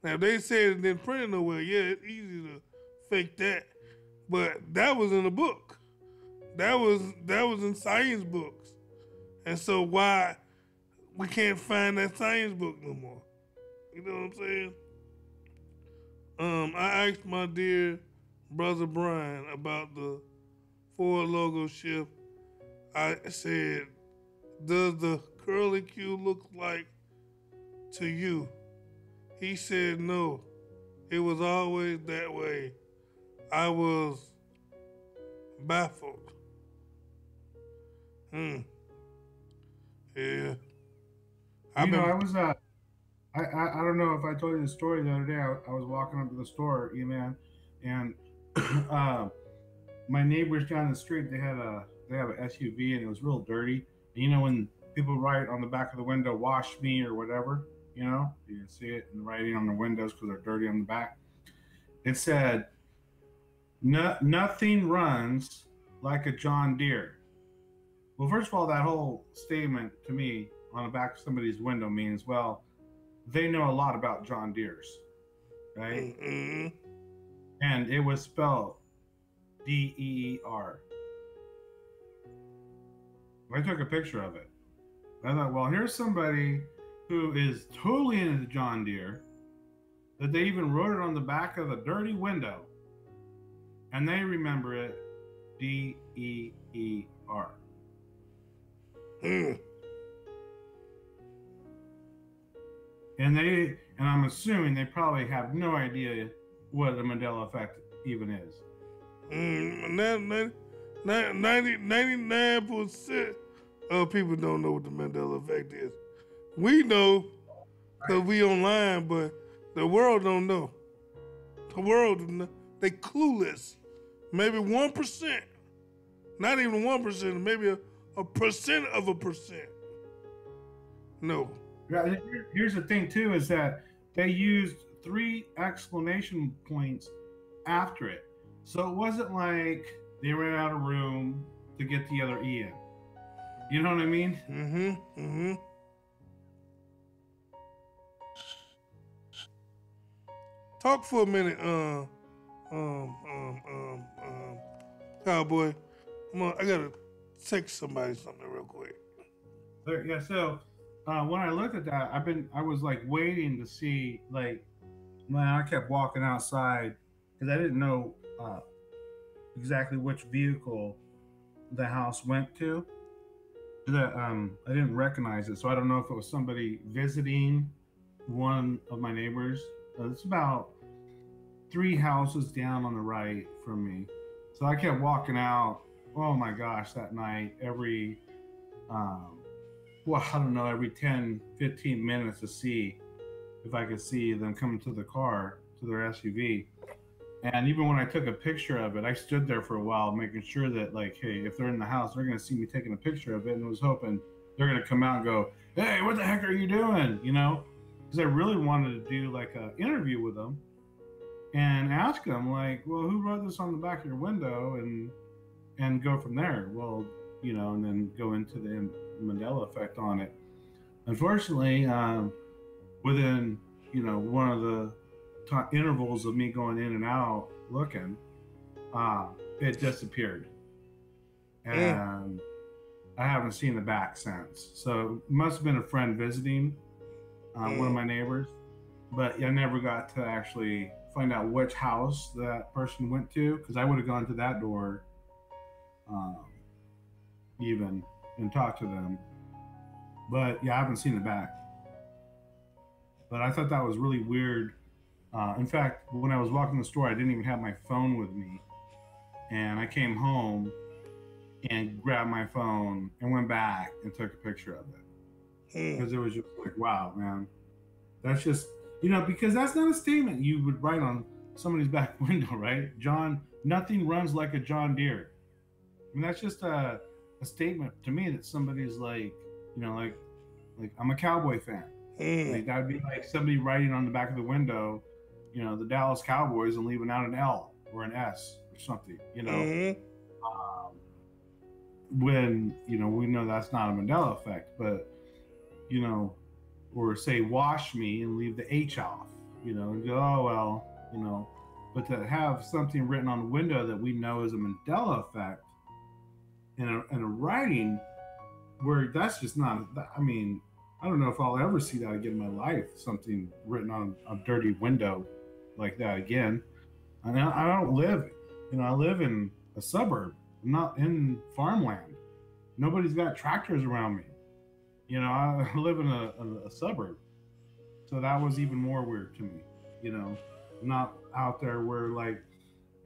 [SPEAKER 1] Now if they said it and didn't print it nowhere, yeah, it's easy to fake that. But that was in a book. That was in science books. And so why we can't find that science book no more? You know what I'm saying? I asked my dear brother Brian about the Ford logo shift. I said, does the curly Q look like to you? He said no. It was always that way. I was baffled. Yeah.
[SPEAKER 2] You know, I was I don't know if I told you the story the other day. I was walking up to the store, man, and uh, my neighbors down the street they have an SUV and it was real dirty. And you know when people write on the back of the window "wash me" or whatever, you know, you can see it in the writing on the windows because they're dirty on the back. It said, no, "Nothing runs like a John Deere." Well, first of all, that whole statement to me on the back of somebody's window means, well, they know a lot about John Deere's, right?
[SPEAKER 1] Mm-hmm.
[SPEAKER 2] And it was spelled DEER. I took a picture of it. I thought, well, here's somebody who is totally into John Deere, that they even wrote it on the back of the dirty window, and they remember it DEER.
[SPEAKER 1] Mm.
[SPEAKER 2] And I'm assuming they probably have no idea what the Mandela effect even is.
[SPEAKER 1] 99% of people don't know what the Mandela effect is. We know because we online, but the world don't know. The world, they clueless. Maybe 1%, not even 1%, maybe a percent of a percent. No.
[SPEAKER 2] Here's the thing too, is that they used 3 exclamation points after it. So it wasn't like they ran out of room to get the other E in. You know what I mean?
[SPEAKER 1] Mm-hmm. Talk for a minute, cowboy. I gotta text somebody something real quick.
[SPEAKER 2] Yeah. So when I looked at that, I was like waiting to see, like, man, I kept walking outside because I didn't know exactly which vehicle the house went to. That I didn't recognize it, so I don't know if it was somebody visiting one of my neighbors. It's about 3 houses down on the right from me. So I kept walking out. Oh my gosh, that night, every well, I don't know, every 10, 15 minutes to see if I could see them coming to the car, to their SUV. And even when I took a picture of it, I stood there for a while making sure that, like, hey, if they're in the house, they're going to see me taking a picture of it, and was hoping they're going to come out and go, hey, what the heck are you doing? You know, because I really wanted to do like an interview with them and ask them, like, well, who wrote this on the back of your window, and go from there. Well, you know, and then go into the Mandela effect on it. Unfortunately, within, you know, one of the intervals of me going in and out looking, it disappeared, and I haven't seen the back since. So it must have been a friend visiting one of my neighbors, but I never got to actually find out which house that person went to, because I would have gone to that door even and talked to them. But yeah, I haven't seen the back. But I thought that was really weird. In fact, when I was walking the store, I didn't even have my phone with me. And I came home and grabbed my phone and went back and took a picture of it. Because it was just like, wow, man. That's just, you know, because that's not a statement you would write on somebody's back window, right? Nothing runs like a John Deere. I mean, that's just a statement to me that somebody's like, you know, like I'm a Cowboy fan. Like that would be like somebody writing on the back of the window, you know, the Dallas Cowboys, and leaving out an L or an S or something, you know. When, you know, we know that's not a Mandela effect, but, you know, or say wash me and leave the H off, you know, and go, oh, well, you know, but to have something written on the window that we know is a Mandela effect in a writing where that's just not, I mean, I don't know if I'll ever see that again in my life, something written on a dirty window like that again. I don't live, you know, I live in a suburb. I'm not in farmland. Nobody's got tractors around me. I live in a suburb, so that was even more weird to me. You know, not out there where like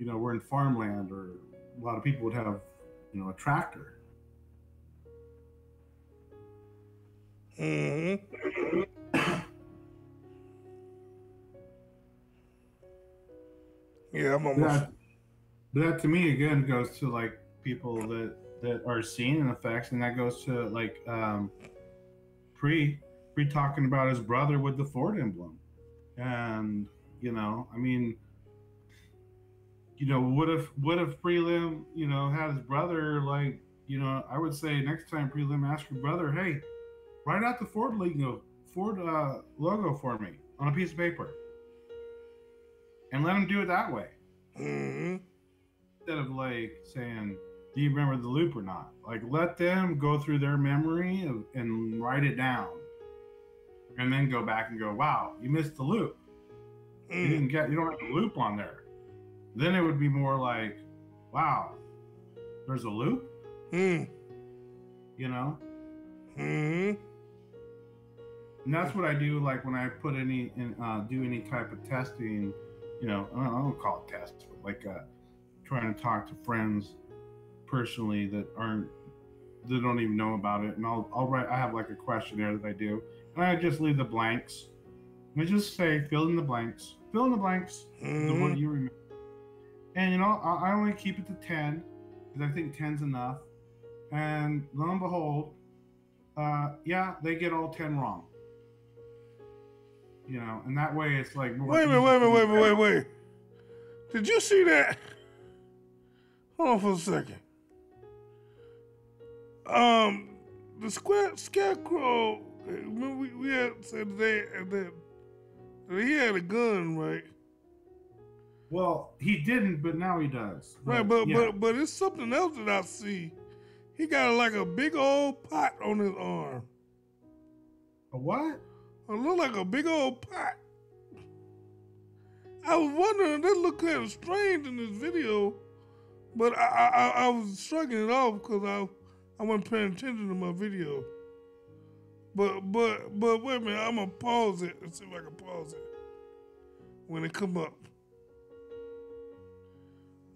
[SPEAKER 2] we're in farmland or a lot of people would have a tractor.
[SPEAKER 1] Mm-hmm. Yeah, I'm almost.
[SPEAKER 2] That but that to me again goes to like people that are seeing an effects, and that goes to like pre pre talking about his brother with the Ford emblem, and I mean, what if Prelim, had his brother like, I would say next time Prelim ask your brother, hey, write out the Ford logo for me on a piece of paper, and let him do it that way
[SPEAKER 1] Mm-hmm.
[SPEAKER 2] instead of like saying, do you remember the loop or not? Like let them go through their memory and write it down, and then go back and go, wow, you missed the loop. You don't have the loop on there. Then it would be more like, wow, there's a loop,
[SPEAKER 1] Mm.
[SPEAKER 2] you know?
[SPEAKER 1] Mm-hmm.
[SPEAKER 2] And that's what I do, like when I put do any type of testing, I don't call it test, but like trying to talk to friends personally that don't even know about it. And I'll write, I have like a questionnaire that I do, and I just leave the blanks. And I just say, fill in the blanks,
[SPEAKER 1] Mm-hmm.
[SPEAKER 2] what you remember. And I only keep it to 10 because I think 10's enough. And lo and behold, yeah, they get all 10 wrong. And that way it's like more.
[SPEAKER 1] Wait a minute, wait. Did you see that? Hold on for a second. The scarecrow. Remember we had said today that he had a gun, right?
[SPEAKER 2] Well, he didn't, but now he does.
[SPEAKER 1] Right, but it's something else that I see. He got like a big old pot on his arm.
[SPEAKER 2] A what?
[SPEAKER 1] It looked like a big old pot. I was wondering, that looked kind of strange in this video, but I was shrugging it off because I wasn't paying attention to my video. But wait a minute, I'm gonna pause it and see if I can pause it when it come up.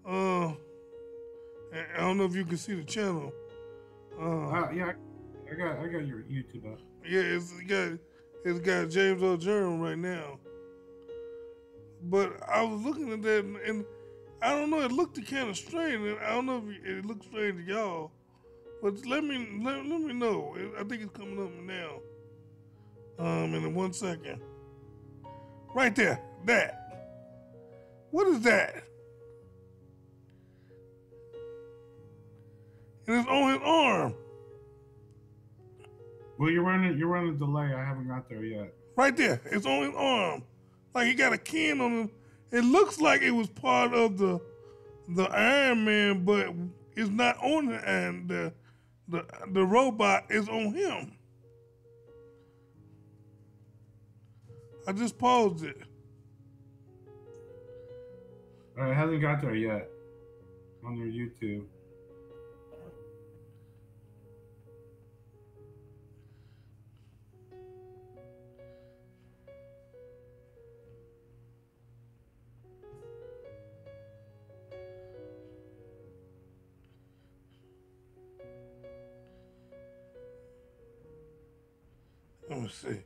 [SPEAKER 1] I don't know if you can see the channel.
[SPEAKER 2] Yeah, I got your YouTube up.
[SPEAKER 1] Yeah, it's got James L. Jerem right now. But I was looking at that and I don't know, it looked kind of strange. And I don't know if it looked strange to y'all, but let me know. I think it's coming up now. In 1 second. Right there, that. What is that? And it's on his arm.
[SPEAKER 2] Well, you're running a delay. I haven't got there yet.
[SPEAKER 1] Right there, it's on his arm. Like he got a can on him. It looks like it was part of the Iron Man, but it's not on the Iron. The robot is on him. I just paused it.
[SPEAKER 2] All right, it hasn't got there yet on your YouTube.
[SPEAKER 1] Let me see.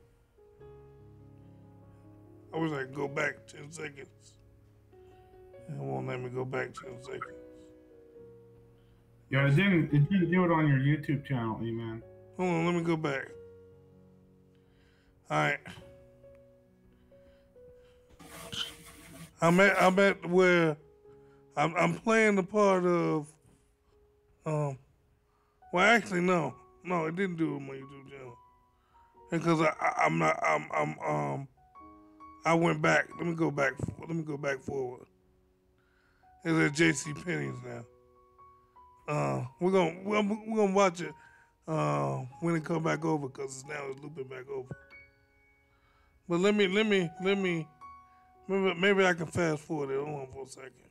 [SPEAKER 1] I wish I could go back 10 seconds. It won't let me go back 10 seconds.
[SPEAKER 2] Yeah, it didn't do it on your YouTube channel, man.
[SPEAKER 1] Hold on, let me go back. All right. I'm at where I'm playing the part of well, actually no, it didn't do it on my YouTube channel because I went back. Let me go back forward. It's at J.C. Penney's now. We're gonna watch it when it come back over because it's looping back over. But let me maybe I can fast forward it. Hold on for a second.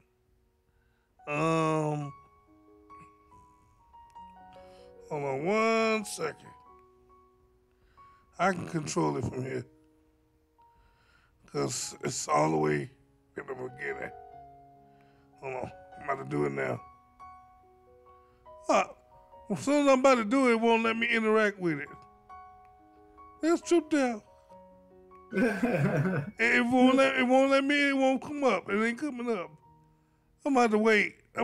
[SPEAKER 1] Hold on 1 second. I can control it from here. Because it's all the way in the beginning. Hold on. I'm about to do it now. As soon as I'm about to do it, it won't let me interact with it. Let's trip down. It won't let me, it won't come up. It ain't coming up. I'm about to wait. We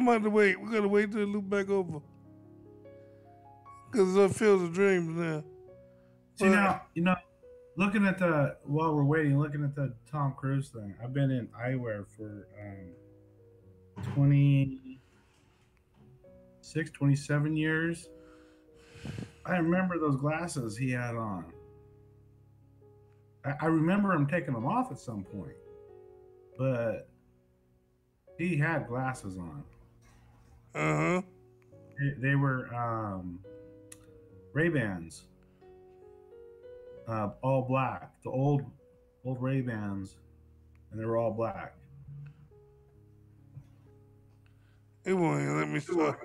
[SPEAKER 1] gotta wait till it loop back over. Because it feels a dream now.
[SPEAKER 2] See, now, looking at while we're waiting, looking at the Tom Cruise thing, I've been in eyewear for 26, 27 years. I remember those glasses he had on. I remember him taking them off at some point, but he had glasses on.
[SPEAKER 1] Uh-huh.
[SPEAKER 2] They were Ray-Bans, all black, the old Ray-Bans, and they were all black.
[SPEAKER 1] It won't even let me start.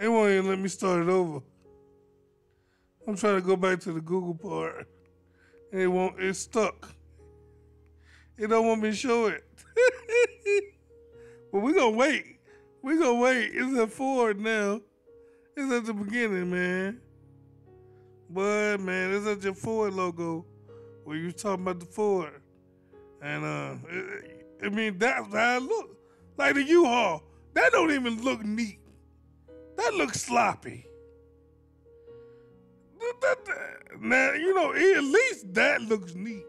[SPEAKER 1] It won't even let me start it over. I'm trying to go back to the Google part. And it won't, it's stuck. It don't want me to show it. But we're going to wait. It's at Ford now. It's at the beginning, man. But, man, it's at your Ford logo where you talking about the Ford. And, I mean, that's how it looks. Like the U-Haul. That don't even look neat. That looks sloppy. Now, at least that looks neat.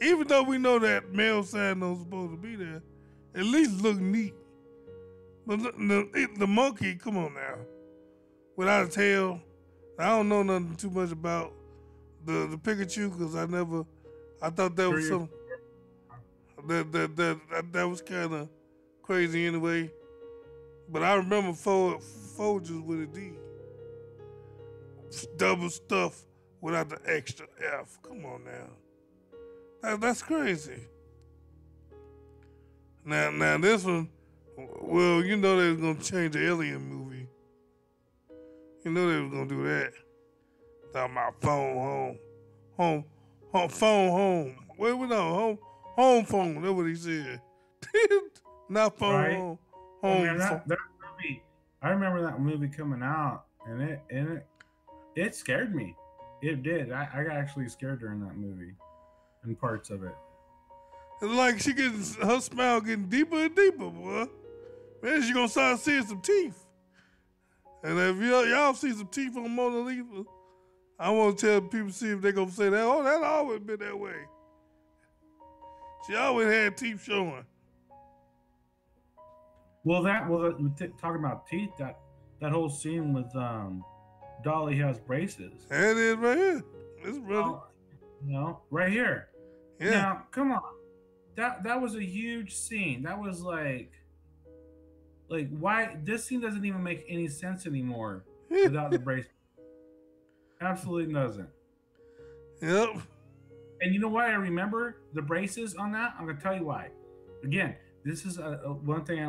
[SPEAKER 1] Even though we know that male sign don't supposed to be there, at least look neat. But the monkey, come on now. Without a tail, I don't know nothing too much about the Pikachu because I thought that was something that was kind of crazy anyway. But I remember Folgers with a D. Double stuff without the extra F. Come on now. That's crazy. Now this one, well, they was going to change the Alien movie. They was going to do that. Talking about phone home. Phone home. Where we know? Home phone. That's what he said. Not phone
[SPEAKER 2] right.
[SPEAKER 1] home.
[SPEAKER 2] Home phone. That movie, I remember that movie coming out, and it scared me. It did. I got actually scared during that movie, in parts of it.
[SPEAKER 1] It's like her smile getting deeper and deeper, boy. Man, she gonna start seeing some teeth. And if y'all see some teeth on Mona Lisa, I want to tell people, see if they gonna say that. Oh, that always been that way. She always had teeth showing.
[SPEAKER 2] Well, talking about teeth, that whole scene with Dolly has braces.
[SPEAKER 1] That is right here. It's really.
[SPEAKER 2] Right here.
[SPEAKER 1] Yeah.
[SPEAKER 2] Now, come on. That was a huge scene. That was like why this scene doesn't even make any sense anymore without the braces. Absolutely doesn't.
[SPEAKER 1] Yep.
[SPEAKER 2] And you know why I remember the braces on that? I'm gonna tell you why. Again, this is one thing I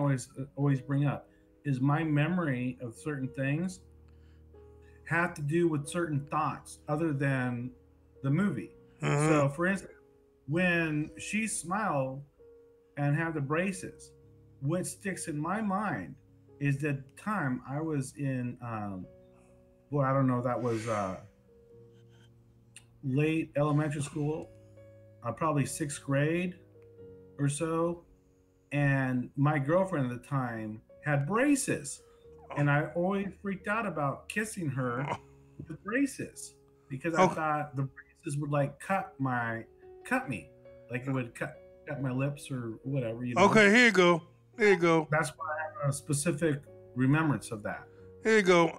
[SPEAKER 2] always bring up is my memory of certain things have to do with certain thoughts other than the movie.
[SPEAKER 1] Uh-huh.
[SPEAKER 2] So, for instance, when she smiled and had the braces, what sticks in my mind is the time I was in, I don't know, that was late elementary school, probably 6th grade or so. And my girlfriend at the time had braces. And I always freaked out about kissing her with braces because I thought the braces would cut me. Like it would cut my lips or whatever.
[SPEAKER 1] Okay, here you go.
[SPEAKER 2] That's why I have a specific remembrance of that.
[SPEAKER 1] Here you go.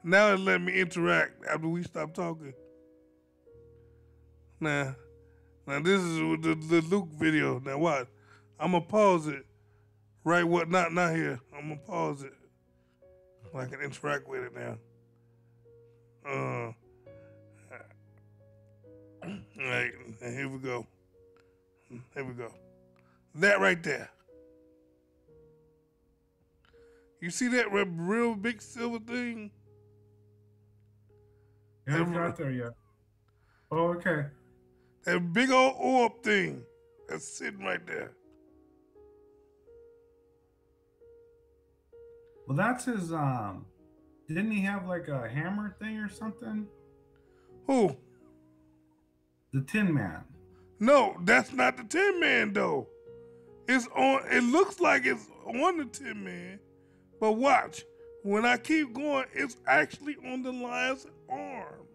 [SPEAKER 1] Now it let me interact after we stop talking. Now this is the Luke video. Now what? I'm gonna pause it. Right? What? Not here. I'm gonna pause it. I can interact with it now. Right. And here we go. That right there. You see that real big silver thing?
[SPEAKER 2] You haven't got there yet. Oh, okay.
[SPEAKER 1] That big old orb thing that's sitting right there.
[SPEAKER 2] Well, that's his. Didn't he have like a hammer thing or something?
[SPEAKER 1] Who?
[SPEAKER 2] The Tin Man.
[SPEAKER 1] No, that's not the Tin Man though. It's on. It looks like it's on the Tin Man, but watch. When I keep going, it's actually on the lion's arm.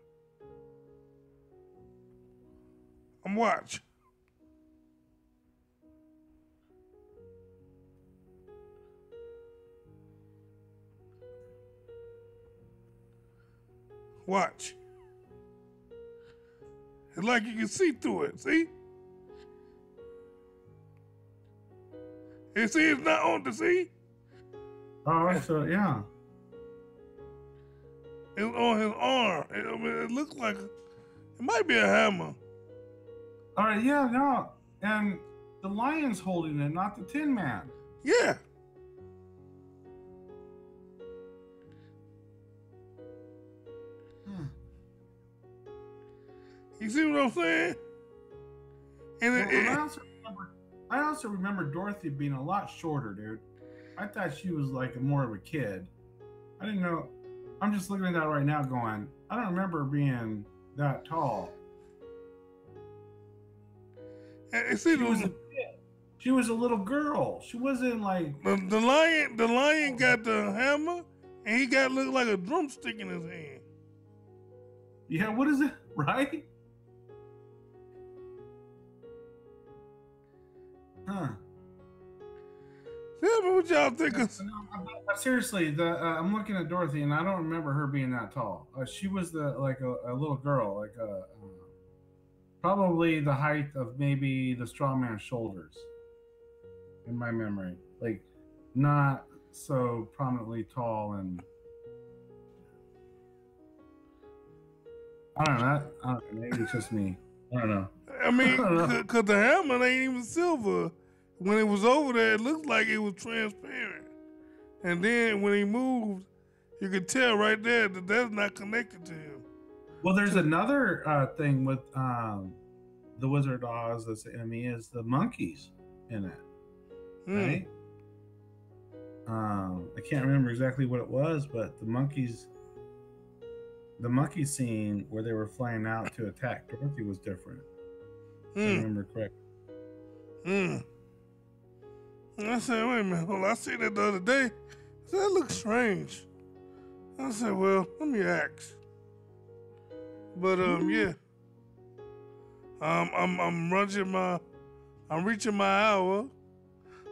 [SPEAKER 1] Watch. Watch. It's like you can see through it. See? You see, it's not on the see.
[SPEAKER 2] Oh, I saw. Yeah.
[SPEAKER 1] It's on his arm. It looks like it might be a hammer.
[SPEAKER 2] All right. Yeah. No. And the lion's holding it, not the Tin Man.
[SPEAKER 1] Yeah. You see what I'm saying? And
[SPEAKER 2] well, I also remember Dorothy being a lot shorter, dude. I thought she was like more of a kid. I didn't know. I'm just looking at that right now, going, I don't remember her being that tall.
[SPEAKER 1] See,
[SPEAKER 2] she was a little girl. She wasn't like
[SPEAKER 1] the lion. The lion got the hammer, and he got look like a drumstick in his hand.
[SPEAKER 2] Yeah, what is it? Right? Huh.
[SPEAKER 1] Tell me what y'all think.
[SPEAKER 2] Seriously, I'm looking at Dorothy, and I don't remember her being that tall. She was like a little girl, like probably the height of maybe the straw man's shoulders, in my memory. Like, not so prominently tall, and I don't know. Maybe it's just me. I don't know.
[SPEAKER 1] I mean, because the helmet ain't even silver. When it was over there, it looked like it was transparent. And then when he moved, you could tell right there that that's not connected to him.
[SPEAKER 2] Well, there's another thing with the Wizard of Oz that's the enemy is the monkeys in it, right? I can't remember exactly what it was, but the monkey scene where they were flying out to attack Dorothy was different. If I remember correctly.
[SPEAKER 1] I said, wait a minute, hold on. I seen that the other day. I said, that looks strange. I said, well, let me ask. But yeah. I'm reaching my hour.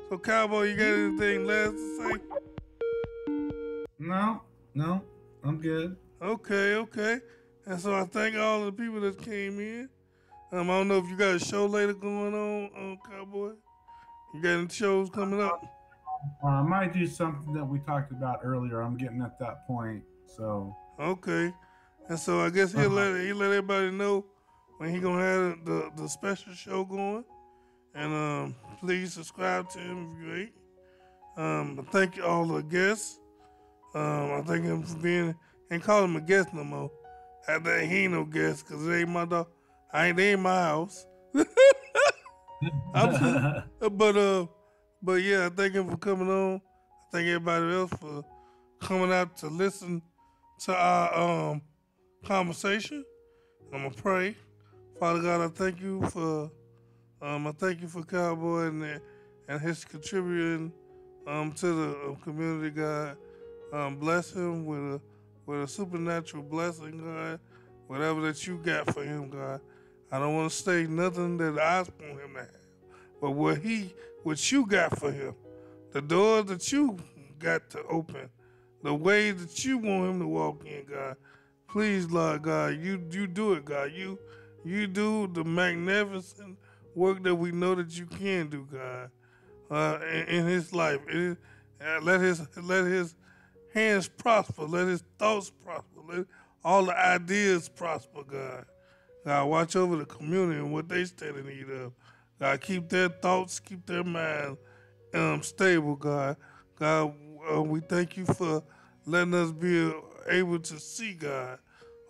[SPEAKER 1] So Cowboy, you got anything last to say?
[SPEAKER 2] No, I'm good.
[SPEAKER 1] Okay. And so I thank all the people that came in. I don't know if you got a show later going on, Cowboy. You got any shows coming up?
[SPEAKER 2] I might do something that we talked about earlier. I'm getting at that point, so.
[SPEAKER 1] Okay, and so I guess he'll let everybody know when he gonna have the special show going, and please subscribe to him if you ain't. I thank you all the guests. I thank him for being, ain't call him a guest no more. After he ain't no guest, cause it ain't my dog. They ain't my house. But yeah, I thank him for coming on. I thank everybody else for coming out to listen to our conversation. I'm gonna pray. Father God, I thank you for Cowboy and his contributing to the community, God. Bless him with a supernatural blessing, God. Whatever that you got for him, God. I don't want to say nothing that I want him to have, but what you got for him, the doors that you got to open, the way that you want him to walk in, God. Please, Lord God, you do it, God. You do the magnificent work that we know that you can do, God, in his life. Let his hands prosper. Let his thoughts prosper. Let all the ideas prosper, God. God, watch over the community and what they stand in need of. God, keep their thoughts, keep their mind stable, God. God, we thank you for letting us be able to see, God,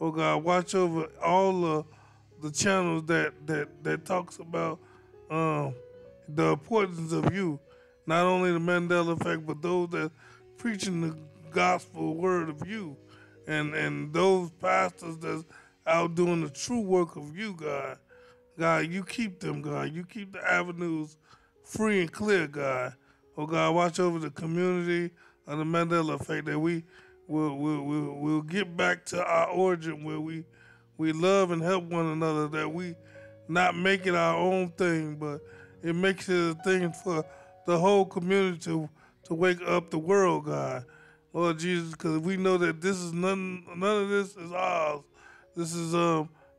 [SPEAKER 1] Oh God, watch over all the channels that talks about um, the importance of you. Not only the Mandela effect, but those that preaching the gospel word of you, and those pastors that's out doing the true work of you, God. God, you keep them, God. You keep the avenues free and clear, God. Oh, God, watch over the community of the Mandela effect that we'll get back to our origin where we love and help one another, that we not make it our own thing, but it makes it a thing for the whole community to wake up the world, God. Lord Jesus, because we know that this is none of this is ours. This is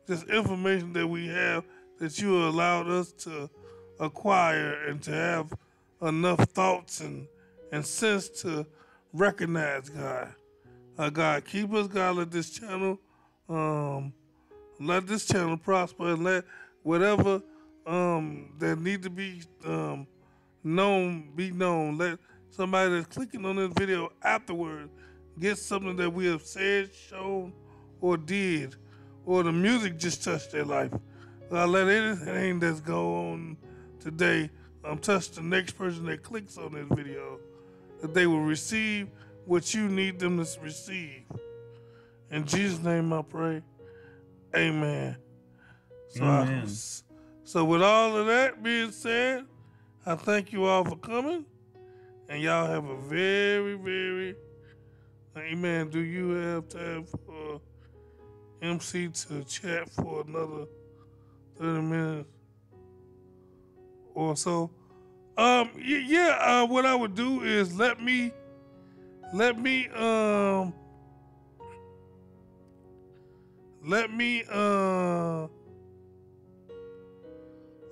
[SPEAKER 1] just information that we have that you allowed us to acquire and to have enough thoughts and sense to recognize, God. God, keep us, God. Um, let this channel prosper, and let whatever that need to be known be known. Let somebody that's clicking on this video afterwards get something that we have said, shown, or did, or the music just touched their life. Let anything that's going on today touch the next person that clicks on this video, that they will receive what you need them to receive. In Jesus' name I pray. Amen.
[SPEAKER 2] Amen.
[SPEAKER 1] So with all of that being said, I thank you all for coming. And y'all have a very, very, amen. Do you have time for MC to chat for another 30 minutes or so? What I would do is let me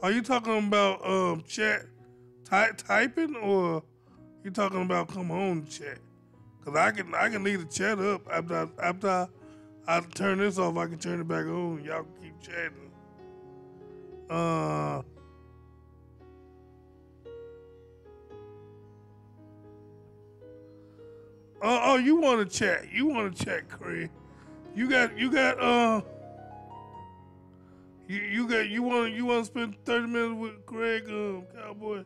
[SPEAKER 1] are you talking about chat typing, or you talking about come on chat? Cause I can leave the chat up after I turn this off. I can turn it back on. Y'all can keep chatting. Oh, you want to chat? You want to chat, Craig? You want to spend 30 minutes with Craig, Cowboy?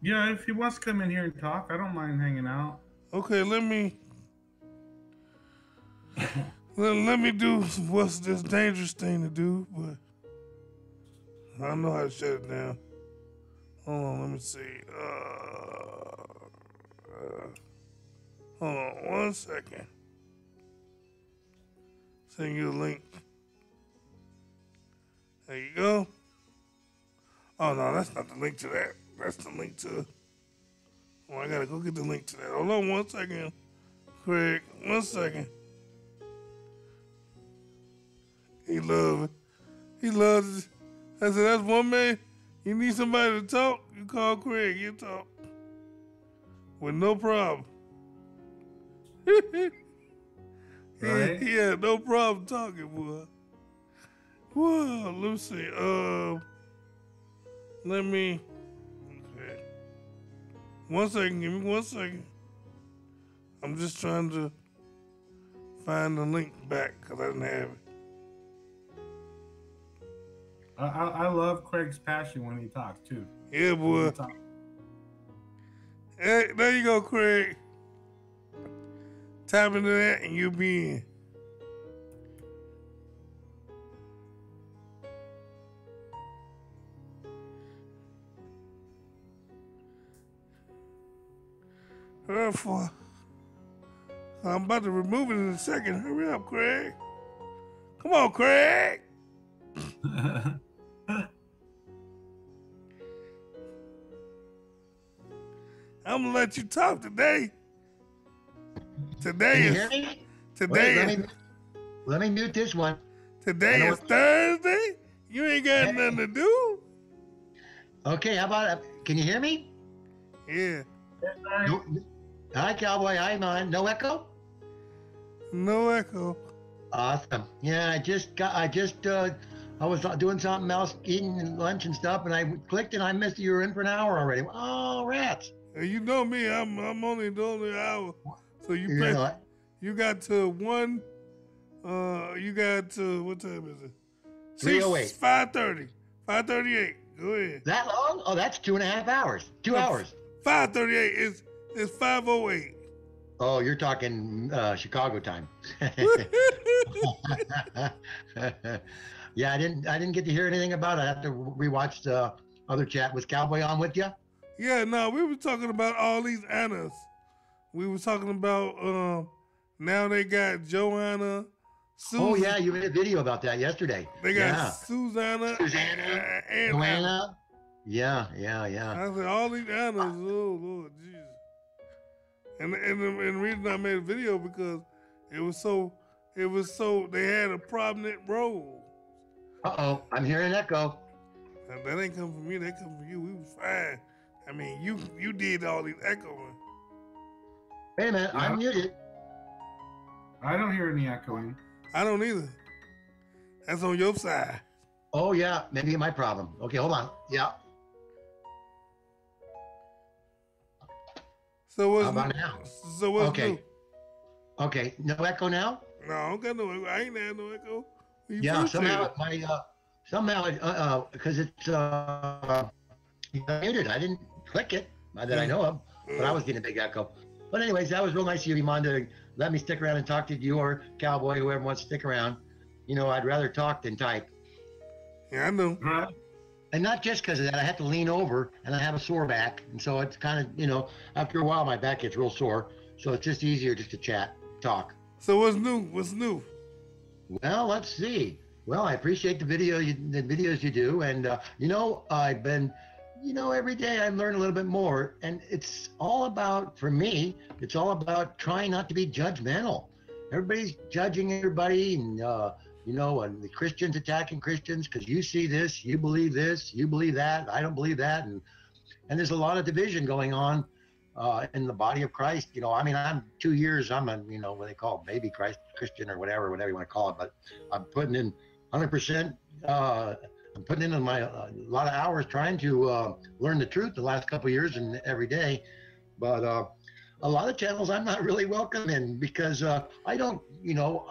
[SPEAKER 2] Yeah, if he wants to come in here and talk, I don't mind hanging out.
[SPEAKER 1] Okay, let me do what's this dangerous thing to do, but I know how to shut it down. Hold on, let me see. Hold on 1 second. Send you a link. There you go. Oh no, that's not the link to that. That's the link to. Oh, I gotta go get the link to that. Hold on 1 second, Craig. 1 second. He loves it. He loves it. I said, that's one man. You need somebody to talk, you call Craig. He'll talk with no problem.
[SPEAKER 2] Right?
[SPEAKER 1] He had no problem talking, boy. Well, let me see. Let me. Okay. 1 second. Give me 1 second. I'm just trying to find the link back because I didn't have it.
[SPEAKER 2] I love Craig's passion when he talks too.
[SPEAKER 1] Yeah, boy. Hey, there you go, Craig. Tap into that and you'll be in. Therefore, I'm about to remove it in a second. Hurry up, Craig. Come on, Craig. I'm gonna let you talk today.
[SPEAKER 3] Can you hear me? Let me mute this one.
[SPEAKER 1] Today is Thursday. You ain't got nothing to do.
[SPEAKER 3] Okay, how about can you hear me?
[SPEAKER 1] Yeah.
[SPEAKER 3] No, hi, Cowboy. Hi, man. No echo?
[SPEAKER 1] No echo.
[SPEAKER 3] Awesome. Yeah, I was doing something else, eating lunch and stuff, and I clicked and I missed you were in for an hour already. Oh, rats.
[SPEAKER 1] You know me, I'm only the only hour. So you You got to one. You got to what time is it?
[SPEAKER 3] 3:08.
[SPEAKER 1] 5:30. 5:38. Go ahead.
[SPEAKER 3] That long? Oh, that's 2.5 hours. 2 hours.
[SPEAKER 1] 5:38 is 5:08.
[SPEAKER 3] Oh, you're talking Chicago time. Yeah, I didn't get to hear anything about it. I have to rewatch the other chat. Was Cowboy on with you?
[SPEAKER 1] Yeah, no, we were talking about all these Annas. We were talking about now they got Joanna. Susan.
[SPEAKER 3] Oh yeah, you made a video about that yesterday.
[SPEAKER 1] They got Susanna and
[SPEAKER 3] Joanna.
[SPEAKER 1] Anna.
[SPEAKER 3] Yeah.
[SPEAKER 1] I said all these Annas. Oh Lord Jesus. And the reason I made a video because it was so they had a prominent role.
[SPEAKER 3] Uh-oh, I'm hearing an echo.
[SPEAKER 1] Now, that ain't come from me, that come from you. We was fine. I mean, you did all these echoing.
[SPEAKER 3] Wait a minute,
[SPEAKER 2] Yeah.
[SPEAKER 3] I'm muted.
[SPEAKER 2] I don't hear any echoing.
[SPEAKER 1] I don't either. That's on your side.
[SPEAKER 3] Oh yeah, maybe my problem. Okay, hold on. Yeah.
[SPEAKER 1] So what's
[SPEAKER 3] How about
[SPEAKER 1] new?
[SPEAKER 3] now?
[SPEAKER 1] So what's
[SPEAKER 3] Okay.
[SPEAKER 1] new?
[SPEAKER 3] Okay, no echo now?
[SPEAKER 1] No, I don't got no echo. I ain't had no echo. You
[SPEAKER 3] Yeah,
[SPEAKER 1] first said
[SPEAKER 3] somehow because it's muted. I didn't click it, not that I know of, but I was getting a big echo. But anyways, that was real nice of you, Iman, to let me stick around and talk to you or Cowboy, whoever wants to stick around. You know, I'd rather talk than type.
[SPEAKER 1] Yeah, I know.
[SPEAKER 2] Right.
[SPEAKER 3] And not just because of that, I have to lean over and I have a sore back. And so it's kind of, after a while, my back gets real sore. So it's just easier just to chat, talk.
[SPEAKER 1] So what's new? What's new?
[SPEAKER 3] Well, let's see. Well, I appreciate the videos you do. And, I've been, every day I learn a little bit more. And it's all about, for me, it's all about trying not to be judgmental. Everybody's judging everybody and, and the Christians attacking Christians because you see this, you believe that, I don't believe that. And there's a lot of division going on in the body of Christ. I'm 2 years, I'm a, what they call baby Christian or whatever you want to call it. But I'm putting in 100%, I'm putting in a lot of hours trying to learn the truth the last couple of years and every day. But a lot of channels I'm not really welcome in because I don't,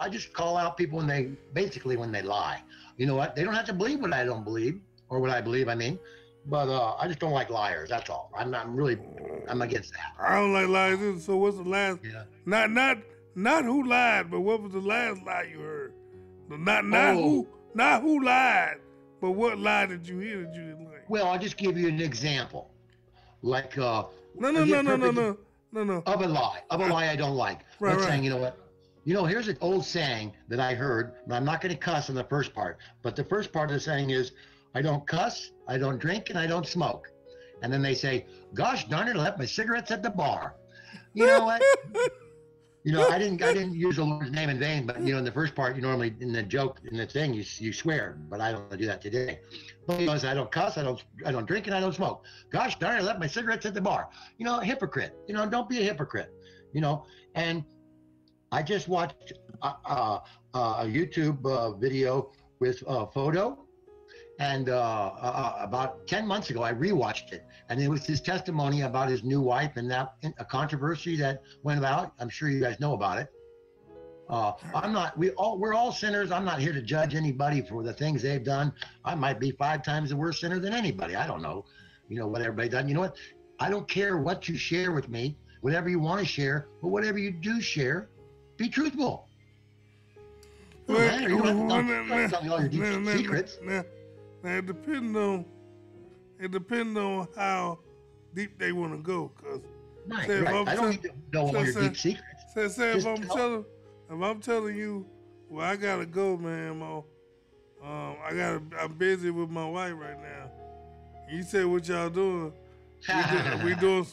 [SPEAKER 3] I just call out people when they lie. You know what? They don't have to believe what I don't believe or what I believe, I mean. But I just don't like liars. That's all. I'm against that.
[SPEAKER 1] I don't like lies either. So what's the last?
[SPEAKER 3] Yeah.
[SPEAKER 1] Not who lied, but what was the last lie you heard? Not who lied, but what lie did you hear that you didn't like?
[SPEAKER 3] Well, I'll just give you an example. Like
[SPEAKER 1] No.
[SPEAKER 3] Of a lie I don't like.
[SPEAKER 1] Right.
[SPEAKER 3] Saying, you know what? Here's an old saying that I heard, and I'm not going to cuss on the first part, but the first part of the saying is, I don't cuss, I don't drink, and I don't smoke. And then they say, gosh darn it, I left my cigarettes at the bar. You know what? I didn't use the Lord's name in vain, but in the first part, you normally in the joke, in the thing, you swear, but I don't do that today. But I don't cuss, I don't drink, and I don't smoke. Gosh darn it, I left my cigarettes at the bar. Hypocrite. Don't be a hypocrite. And I just watched a YouTube video with Photo. And about 10 months ago, I rewatched it, and it was his testimony about his new wife and that a controversy that went about. I'm sure you guys know about it. We're all sinners. I'm not here to judge anybody for the things they've done. I might be 5 times the worst sinner than anybody. I don't know, what everybody done. You know what? I don't care what you share with me, whatever you want to share, but whatever you do share, be truthful. You don't have to tell me all your deep secrets.
[SPEAKER 1] Now it depends on how deep they want to go. Cause
[SPEAKER 3] right. I don't need to know all your deep secrets.
[SPEAKER 1] If I'm telling you, well, I gotta go, man. I'm busy with my wife right now. You say what y'all doing? We doing.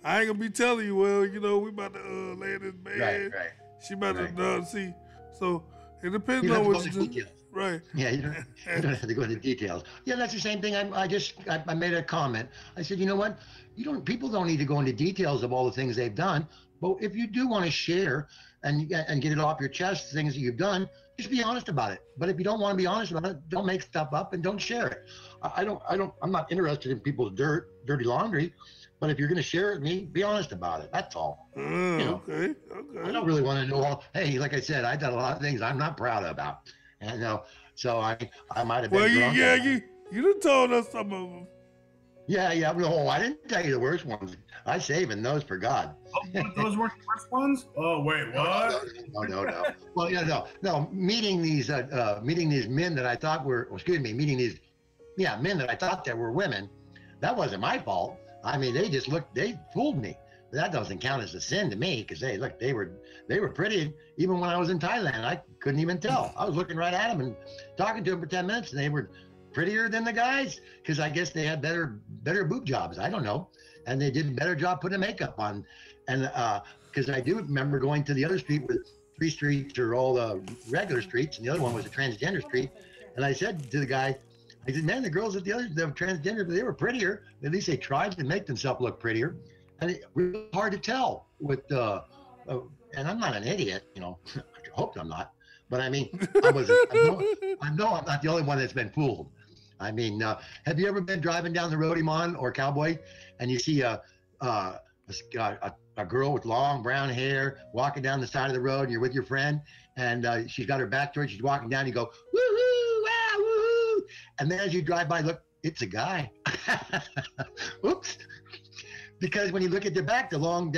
[SPEAKER 1] I ain't gonna be telling you. Well, we about to lay in this bed. Right. She about to see. So it depends on what you do. Right.
[SPEAKER 3] Yeah, you don't have to go into details. Yeah, that's the same thing. I made a comment. I said, you know what? People don't need to go into details of all the things they've done. But if you do want to share and get it off your chest, things that you've done, just be honest about it. But if you don't want to be honest about it, don't make stuff up and don't share it. I'm not interested in people's dirty laundry. But if you're going to share it with me, be honest about it. That's all. You know,
[SPEAKER 1] Okay.
[SPEAKER 3] I don't really want to know all. Hey, like I said, I done a lot of things I'm not proud about, and so I might have been drunk.
[SPEAKER 1] You done told us some of them.
[SPEAKER 3] Yeah. No, I didn't tell you the worst ones. I saving those for God.
[SPEAKER 2] Those weren't the worst ones? Oh, wait, what?
[SPEAKER 3] No. Well, no. Meeting these men that I thought were, meeting these, men that I thought that were women. That wasn't my fault. I mean, they fooled me. But that doesn't count as a sin to me because they were pretty. Even when I was in Thailand, I couldn't even tell. I was looking right at them and talking to them for 10 minutes, and they were prettier than the guys because I guess they had better boob jobs. I don't know, and they did a better job putting makeup on. And because I do remember going to the other street where 3 streets are all the regular streets, and the other one was a transgender street. And I said to the guy, I said, man, the girls at the transgender, they were prettier. At least they tried to make themselves look prettier. And it was really hard to tell with, and I'm not an idiot, I hope I'm not. But I mean, I know I'm not the only one that's been fooled. I mean, have you ever been driving down the road, Iman or Cowboy, and you see a girl with long brown hair walking down the side of the road, and you're with your friend, and she's got her back towards you, she's walking down, you go, woohoo, wow, woohoo. And then as you drive by, look, it's a guy. Oops. Because when you look at their back, the long,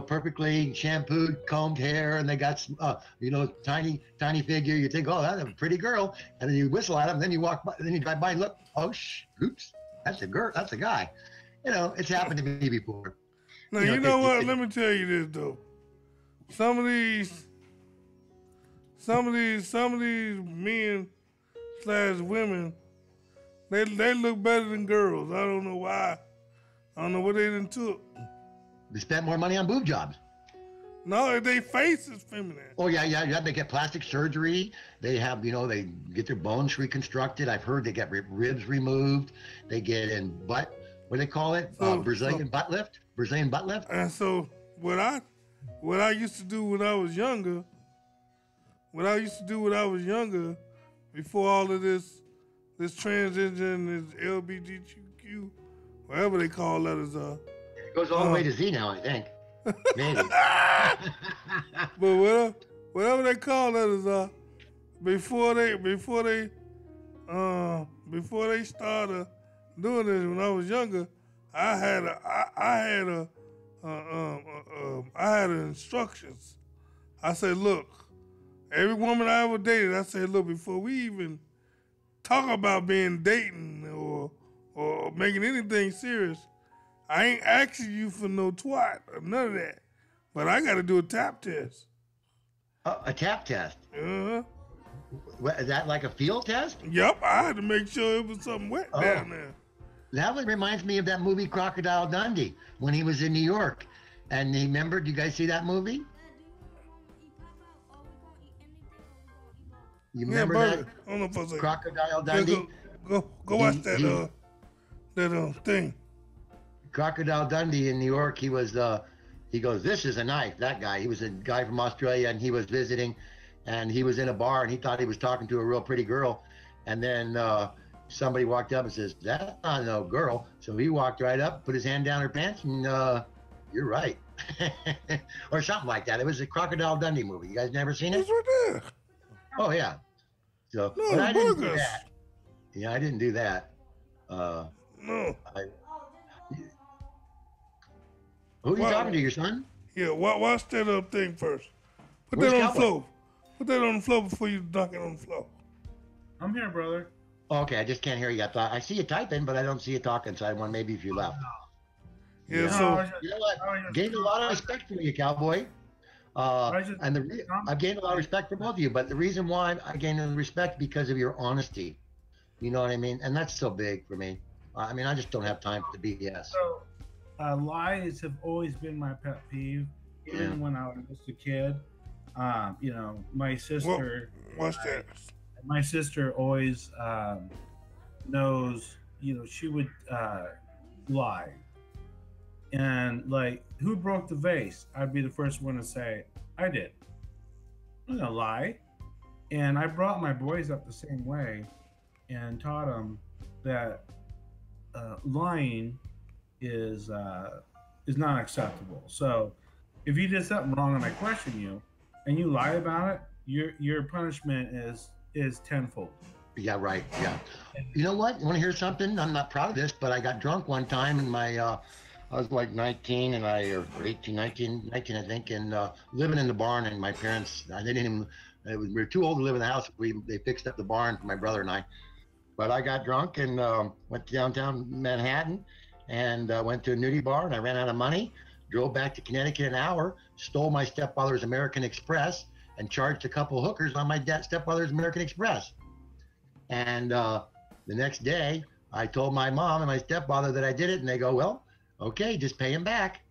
[SPEAKER 3] perfectly shampooed, combed hair, and they got, tiny figure. You think, oh, that's a pretty girl. And then you whistle at them, then you walk by, then you drive by and look, oh, oops, that's a girl, that's a guy. It's happened to me before.
[SPEAKER 1] Now, you know what? Let me tell you this, though. Some of these men / women, they look better than girls. I don't know why. I don't know what they done took.
[SPEAKER 3] They spent more money on boob jobs.
[SPEAKER 1] No, their face is feminine.
[SPEAKER 3] Oh, yeah. They get plastic surgery. They have, they get their bones reconstructed. I've heard they get ribs removed. They get in butt, what do they call it? Brazilian butt lift? Brazilian butt lift?
[SPEAKER 1] And so what I used to do when I was younger, before all of this transgender, this LGBTQ, whatever they call letters are.
[SPEAKER 3] It goes all the way to Z now, I think. Maybe.
[SPEAKER 1] But whatever they call letters are, before they started doing this when I was younger, I had instructions. I said, look, every woman I ever dated, I said, look, before we even talk about dating or making anything serious, I ain't asking you for no twat or none of that. But I got to do a tap test.
[SPEAKER 3] A tap test?
[SPEAKER 1] Uh-huh.
[SPEAKER 3] Is that like a field test?
[SPEAKER 1] Yep, I had to make sure it was something wet down there.
[SPEAKER 3] That one reminds me of that movie Crocodile Dundee when he was in New York. And remember, do you guys see that movie? You remember that?
[SPEAKER 1] I don't know if I was
[SPEAKER 3] Crocodile Dundee?
[SPEAKER 1] Go watch that thing.
[SPEAKER 3] Crocodile Dundee in New York, he goes, this is a knife, that guy. He was a guy from Australia, and he was visiting, and he was in a bar, and he thought he was talking to a real pretty girl. And then somebody walked up and says, that's not no girl. So he walked right up, put his hand down her pants, and you're right. Or something like that. It was a Crocodile Dundee movie. You guys never seen it?
[SPEAKER 1] It's right there.
[SPEAKER 3] Oh, yeah. So,
[SPEAKER 1] no,
[SPEAKER 3] but I didn't do that. Yeah, I didn't do that.
[SPEAKER 1] No.
[SPEAKER 3] Who are you talking to, your son?
[SPEAKER 1] Yeah, watch that thing first. Put that on the floor. Put that on the floor before you dunk it on the floor.
[SPEAKER 2] I'm here, brother.
[SPEAKER 3] Okay, I just can't hear you. I see you typing, but I don't see you talking, so I want maybe if you left.
[SPEAKER 1] Yeah,
[SPEAKER 3] so you know what? Gained a lot of respect for you, Cowboy. I've gained a lot of respect for both of you, but the reason why I gained the respect because of your honesty. You know what I mean? And that's so big for me. I mean, I just don't have time for the BS.
[SPEAKER 2] So, lies have always been my pet peeve, even when I was just a kid. My sister.
[SPEAKER 1] What's that?
[SPEAKER 2] My sister always knows. She would lie, and like, who broke the vase? I'd be the first one to say, I did. I'm gonna lie, and I brought my boys up the same way, and taught them that lying is not acceptable. So if you did something wrong and I question you and you lie about it, your punishment is tenfold.
[SPEAKER 3] Yeah, right. Yeah. You know what? You want to hear something? I'm not proud of this, but I got drunk one time and I was like 19 and or 18, 19, I think, and living in the barn. And my parents, they didn't even, we were too old to live in the house. They fixed up the barn for my brother and I. But I got drunk and went to downtown Manhattan and went to a nudie bar and I ran out of money, drove back to Connecticut an hour, stole my stepfather's American Express and charged a couple hookers on my stepfather's American Express. And the next day, I told my mom and my stepfather that I did it, and they go, well, okay, just pay him back.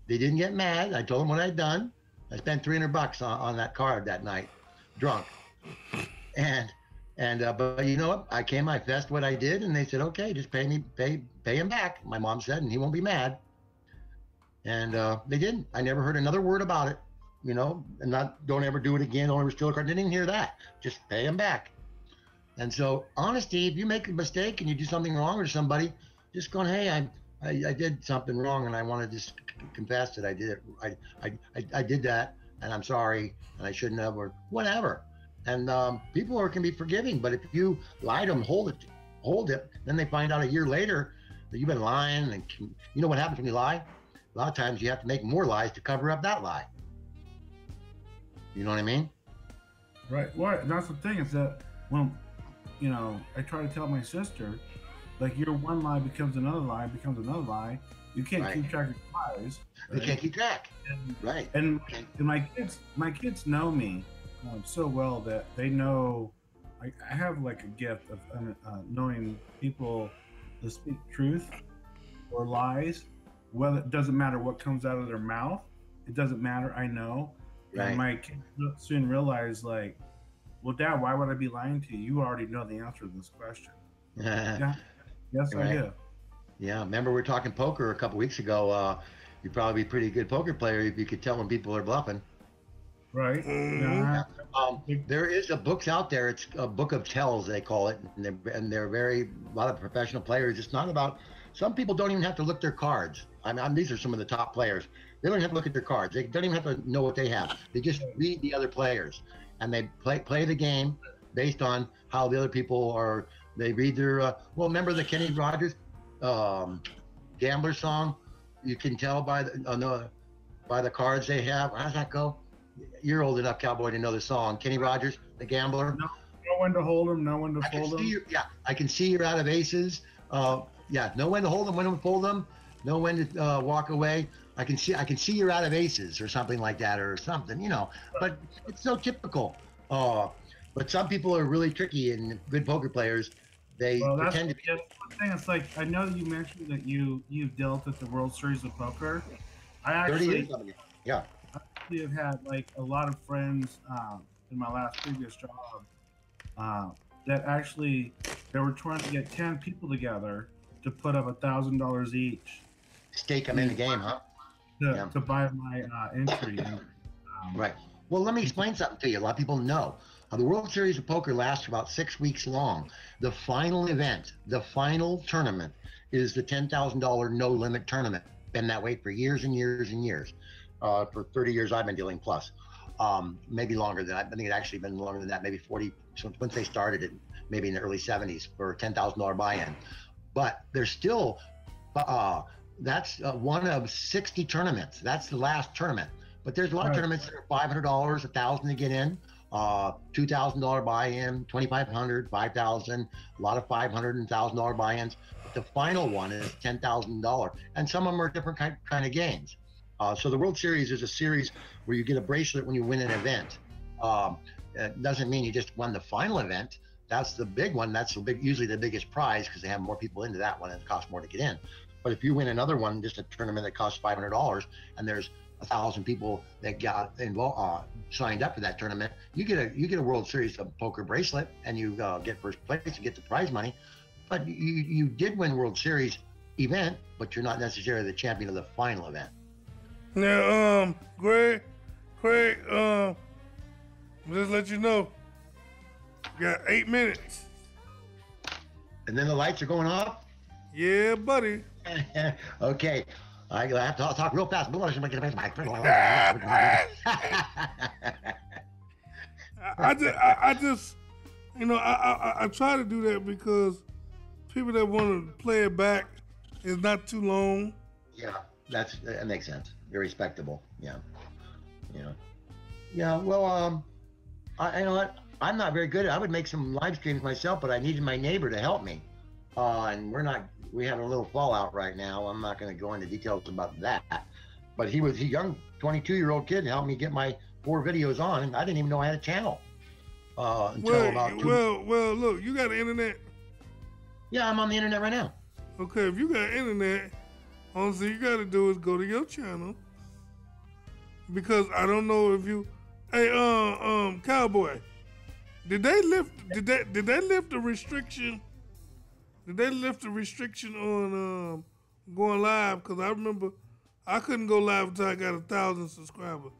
[SPEAKER 3] They didn't get mad. I told them what I'd done. I spent $300 on that card that night, drunk. And but you know what? I fessed what I did, and they said, okay, just pay him back. My mom said, and he won't be mad. And they didn't. I never heard another word about it, you know, and don't ever do it again. Don't ever steal a card. Didn't even hear that. Just pay him back. And so, honesty, if you make a mistake and you do something wrong or somebody, just going, hey, I did something wrong and I want to just confess that I did it. I did that and I'm sorry and I shouldn't have, or whatever. And people can be forgiving, but if you lie to them, hold it, then they find out a year later that you've been lying. And you know what happens when you lie? A lot of times you have to make more lies to cover up that lie. You know what I mean?
[SPEAKER 2] Right. Well, that's the thing is that when, you know, I try to tell my sister, like, your one lie becomes another lie, You can't keep track of lies.
[SPEAKER 3] Right? You can't keep track. Right.
[SPEAKER 2] And my kids know me so well that they know I have like a gift of knowing people that speak truth or lies. Well, it doesn't matter what comes out of their mouth. It doesn't matter. I know. Right. And my kids soon realize, like, well, Dad, why would I be lying to you? You already know the answer to this question. Yeah. Yes, right. I do.
[SPEAKER 3] Yeah. Remember, we were talking poker a couple weeks ago. You'd probably be a pretty good poker player if you could tell when people are bluffing.
[SPEAKER 2] Right.
[SPEAKER 3] There is a book out there. It's a book of tells, they call it, and they're a lot of professional players. It's not about. Some people don't even have to look their cards. These are some of the top players. They don't have to look at their cards. They don't even have to know what they have. They just read the other players, and they play the game based on how the other people are. They read their. Well, remember the Kenny Rogers gambler song? You can tell by the cards they have. How does that go? You're old enough, cowboy, to know the song. Kenny Rogers, the gambler.
[SPEAKER 2] Know when to hold them, know when to fold them.
[SPEAKER 3] I can see you're out of aces. Know when to hold them, when to fold them, know when to walk away. I can see you're out of aces or something like that or something, you know. But it's so typical. But some people are really tricky and good poker players. They pretend to be.
[SPEAKER 2] Thing. It's like, I know that you mentioned that you've dealt at the World Series of Poker. I actually
[SPEAKER 3] 30 years. Yeah.
[SPEAKER 2] I have had like a lot of friends in my last previous job that actually they were trying to get 10 people together to put up $1,000 each.
[SPEAKER 3] Stake them in the game, huh?
[SPEAKER 2] To buy my entry.
[SPEAKER 3] Right. Well, let me explain something to you. A lot of people know. The World Series of Poker lasts for about 6 weeks long. The final event, the final tournament, is the $10,000 no-limit tournament. Been that way for years and years and years. For 30 years I've been dealing plus. Maybe longer than that. I think it actually been longer than that, maybe 40. So once they started it, maybe in the early 70s for a $10,000 buy-in. But there's still, that's one of 60 tournaments. That's the last tournament. But there's a lot of tournaments that are $500, $1,000 to get in. $2,000 buy-in, $2,500, $5,000, a lot of $500 and $1,000 buy-ins. But the final one is $10,000, and some of them are different kind of games. So the World Series is a series where you get a bracelet when you win an event. It doesn't mean you just won the final event. That's the big one. That's usually the biggest prize because they have more people into that one and it costs more to get in. But if you win another one, just a tournament that costs $500, and there's 1,000 people that got involved, signed up for that tournament, you get a World Series of Poker bracelet, and you get first place, you get the prize money. But you did win World Series event, but you're not necessarily the champion of the final event.
[SPEAKER 1] Now, Craig, just let you know, got 8 minutes.
[SPEAKER 3] And then the lights are going off?
[SPEAKER 1] Yeah, buddy.
[SPEAKER 3] Okay. I have to talk real fast.
[SPEAKER 1] I just, I try to do that because people that want to play it back is not too long.
[SPEAKER 3] Yeah, that makes sense. You're respectable. Yeah, yeah, yeah. Well, I you know what? I'm not very good. I would make some live streams myself, but I needed my neighbor to help me. And we had a little fallout right now. I'm not going to go into details about that. But he was a young 22-year-old kid and helped me get my 4 videos on, and I didn't even know I had a channel until about 2.
[SPEAKER 1] Well, look, you got the internet.
[SPEAKER 3] Yeah, I'm on the internet right now.
[SPEAKER 1] Okay, if you got internet, all you got to do is go to your channel. Because I don't know if you, hey, Cowboy, did they lift the restriction? Did they lift the restriction on going live? Because I remember I couldn't go live until I got 1,000 subscribers.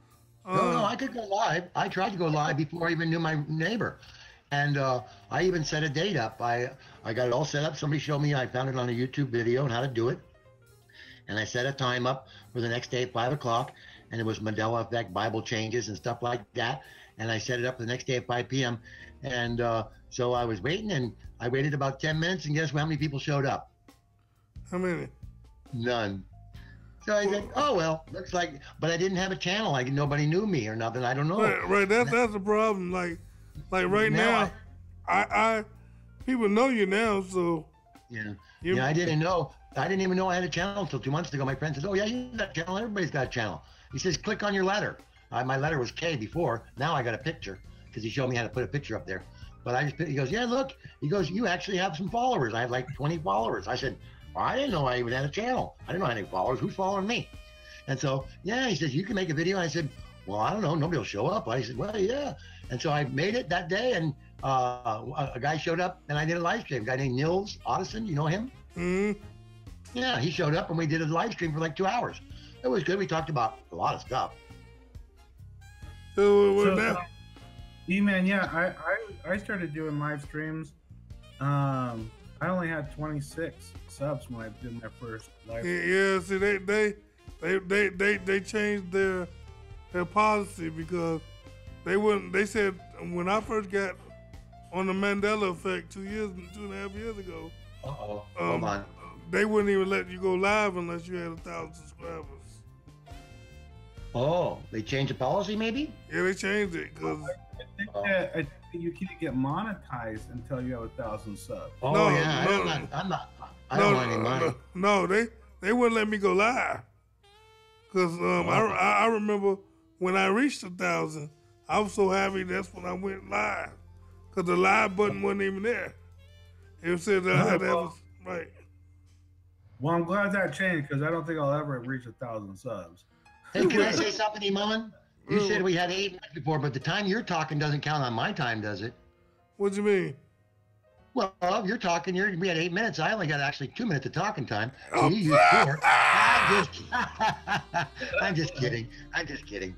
[SPEAKER 3] No, I could go live. I tried to go live before I even knew my neighbor. And I even set a date up. I got it all set up. Somebody showed me. I found it on a YouTube video on how to do it. And I set a time up for the next day at 5 o'clock. And it was Mandela effect, Bible changes and stuff like that. And I set it up the next day at 5 p.m. And so I was waiting, and I waited about 10 minutes. And guess how many people showed up?
[SPEAKER 1] How many?
[SPEAKER 3] None. So I said, oh, well, looks like, but I didn't have a channel. Like nobody knew me or nothing. I don't know.
[SPEAKER 1] Right. That's the problem. Like right now, I people know you now, so.
[SPEAKER 3] Yeah, I didn't know. I didn't even know I had a channel until 2 months ago. My friend says, oh, yeah, you got a channel. Everybody's got a channel. He says, click on your letter. My letter was K before. Now I got a picture because he showed me how to put a picture up there. But he goes, yeah, look. He goes, you actually have some followers. I have like 20 followers. I said, well, I didn't know I even had a channel. I didn't know I had any followers. Who's following me? And so, yeah, he says, you can make a video. I said, well, I don't know. Nobody will show up. I said, well, yeah. And so I made it that day, and a guy showed up, and I did a live stream. A guy named Nils Ottesen. You know him?
[SPEAKER 1] Mm-hmm.
[SPEAKER 3] Yeah, he showed up, and we did a live stream for like 2 hours. It was good. We talked about a lot of stuff.
[SPEAKER 2] E-Man, yeah, I started doing live streams. I only had 26 subs when I did my first live stream.
[SPEAKER 1] Yeah, see, they changed their policy because they said when I first got on the Mandela effect 2.5 years ago.
[SPEAKER 3] Hold on.
[SPEAKER 1] They wouldn't even let you go live unless you had 1,000 subscribers.
[SPEAKER 3] Oh, they changed the policy, maybe?
[SPEAKER 1] Yeah, they changed it because
[SPEAKER 2] I think you can't get monetized until you have 1,000 subs.
[SPEAKER 3] Oh no, yeah, I don't want any money.
[SPEAKER 1] No, they wouldn't let me go live because I remember when I reached 1,000, I was so happy. That's when I went live because the live button wasn't even there. It said that I had to have right.
[SPEAKER 2] Well, I'm glad that changed because I don't think I'll ever reach 1,000 subs.
[SPEAKER 3] Hey, can I say something, E-Man? You said we had 8 minutes before, but the time you're talking doesn't count on my time, does it?
[SPEAKER 1] What do you mean?
[SPEAKER 3] Well, you're talking. We had 8 minutes. I only got actually 2 minutes of talking time. So you used 4. I'm just kidding. I'm just kidding.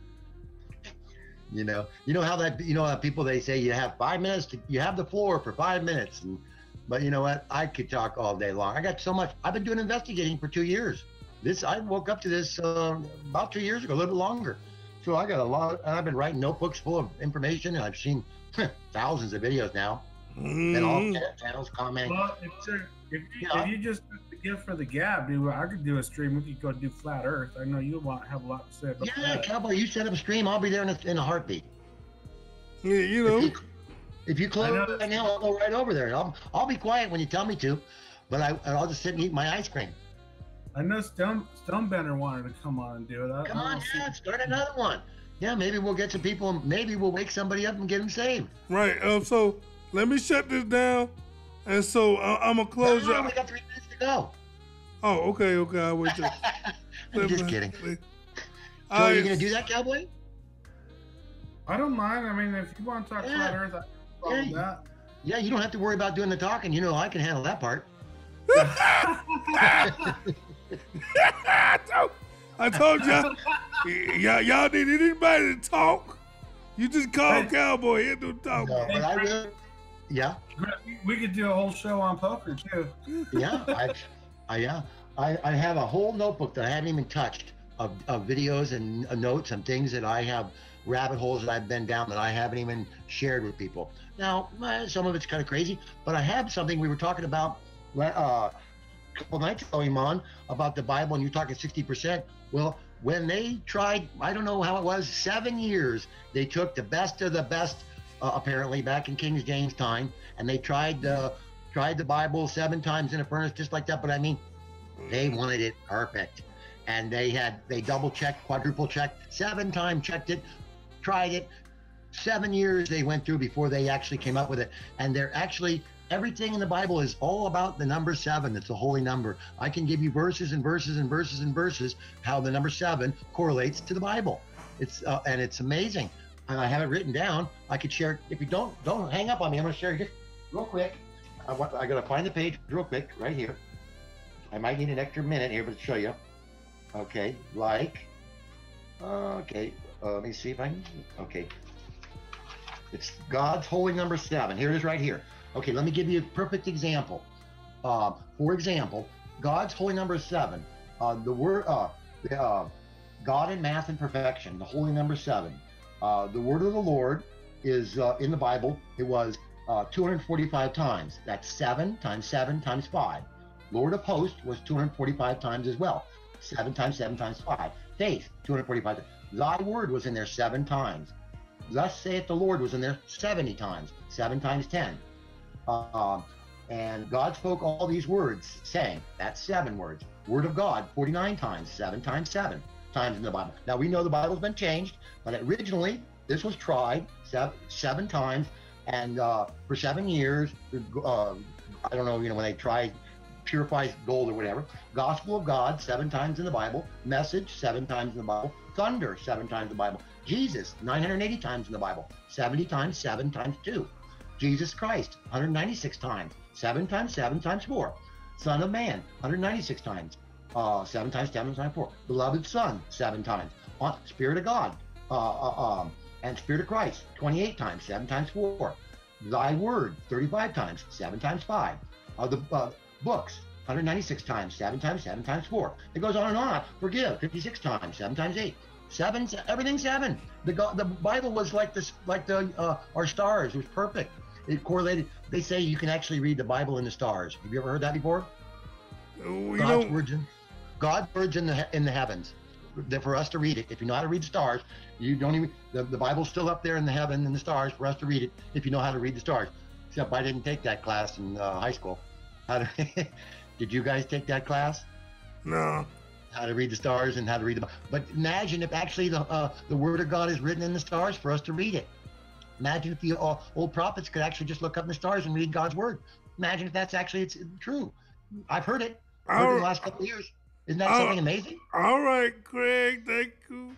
[SPEAKER 3] You know how people, they say you have 5 minutes. You have the floor for 5 minutes. But you know what? I could talk all day long. I got so much. I've been doing investigating for 2 years. I woke up to this about 2 years ago, a little bit longer. So I got a lot, and I've been writing notebooks full of information, and I've seen thousands of videos now. And all channels commenting.
[SPEAKER 2] Well, if you just took the gift for the gab, dude, I could do a stream. We could go do Flat Earth. I know you have a lot to say about that.
[SPEAKER 3] Yeah, Cowboy, you set up a stream. I'll be there in a heartbeat.
[SPEAKER 1] Yeah, you know.
[SPEAKER 3] If you close right now, I'll go right over there. I'll be quiet when you tell me to, but I'll just sit and eat my ice cream.
[SPEAKER 2] I know Stonebender wanted to come on and do it.
[SPEAKER 3] Come on, start another one. Yeah, maybe we'll get some people. Maybe we'll wake somebody up and get them saved.
[SPEAKER 1] Right. So let me shut this down, and so I'm gonna close.
[SPEAKER 3] No, we got 3 minutes to go.
[SPEAKER 1] Oh, okay. I'll wait.
[SPEAKER 3] I'm just kidding. So are you gonna do that, Cowboy?
[SPEAKER 2] I don't mind. I mean, if you want to talk Flat Earth, I don't problem that.
[SPEAKER 3] Yeah, you don't have to worry about doing the talking. You know, I can handle that part.
[SPEAKER 1] I told y'all need anybody to talk. You just call Cowboy, he'll do talk.
[SPEAKER 3] No, but I will. Yeah.
[SPEAKER 2] We could do a whole show on poker too.
[SPEAKER 3] Yeah, I have a whole notebook that I haven't even touched of videos and notes and things that I have, rabbit holes that I've been down that I haven't even shared with people. Now, some of it's kind of crazy, but I have something we were talking about a couple nights ago, Iman, about the Bible, and you're talking 60%. Well, when they tried, I don't know how it was, 7 years, they took the best of the best, apparently back in King James time, and they tried the Bible 7 times in a furnace, just like that. But I mean, they wanted it perfect, and they double checked, quadruple checked, 7 times checked it, tried it. 7 years they went through before they actually came up with it, and they're actually, everything in the Bible is all about the number 7. It's a holy number. I can give you verses and verses and verses and verses how the number 7 correlates to the Bible. It's and it's amazing. And I have it written down. I could share it. If you don't hang up on me, I'm going to share it just real quick. I got to find the page real quick right here. I might need an extra minute here, but to show you. Okay, let me see if I can. Okay, it's God's holy number 7. Here it is right here. Okay, let me give you a perfect example. For example, God's holy number 7. The word God in math and perfection. The holy number 7. The word of the Lord is in the Bible. It was 245 times. That's 7 times 7 times 5. Lord of hosts was 245 times as well. 7 times 7 times 5. Faith, 245 times. Thy word was in there 7 times. Thus saith the Lord was in there 70 times. 7 times 10. And God spoke all these words, saying, that's 7 words. Word of God, 49 times. 7 times 7 times in the Bible. Now we know the Bible's been changed, but originally this was tried 7 times, and for 7 years, I don't know, when they tried purifies gold or whatever. Gospel of God 7 times in the Bible. Message 7 times in the Bible. Thunder 7 times in the Bible. Jesus 980 times in the Bible. 70 times 7 times 2. Jesus Christ 196 times. 7 times 7 times 4. Son of Man 196 times. 7 times 7 times 4. Beloved Son 7 times. Spirit of God and Spirit of Christ 28 times. 7 times 4. Thy Word 35 times. 7 times 5. The books 196 times. 7 times 7 times 4. It goes on and on. Forgive 56 times. 7 times 8. 7, everything 7. The Bible was like this, like our stars. It was perfect. It correlated. They say you can actually read the Bible in the stars. Have you ever heard that before? God's words in the heavens. For us to read it. If you know how to read the stars, you don't even. The Bible's still up there in the heaven in the stars for us to read it. If you know how to read the stars. Except I didn't take that class in high school. Did you guys take that class?
[SPEAKER 1] No.
[SPEAKER 3] How to read the stars and how to read the Bible. But imagine if actually the Word of God is written in the stars for us to read it. Imagine if the old prophets could actually just look up in the stars and read God's Word. Imagine if that's actually it's true. I've heard it. I've heard it in the last couple of years. Isn't that something amazing?
[SPEAKER 1] All right, Craig. Thank you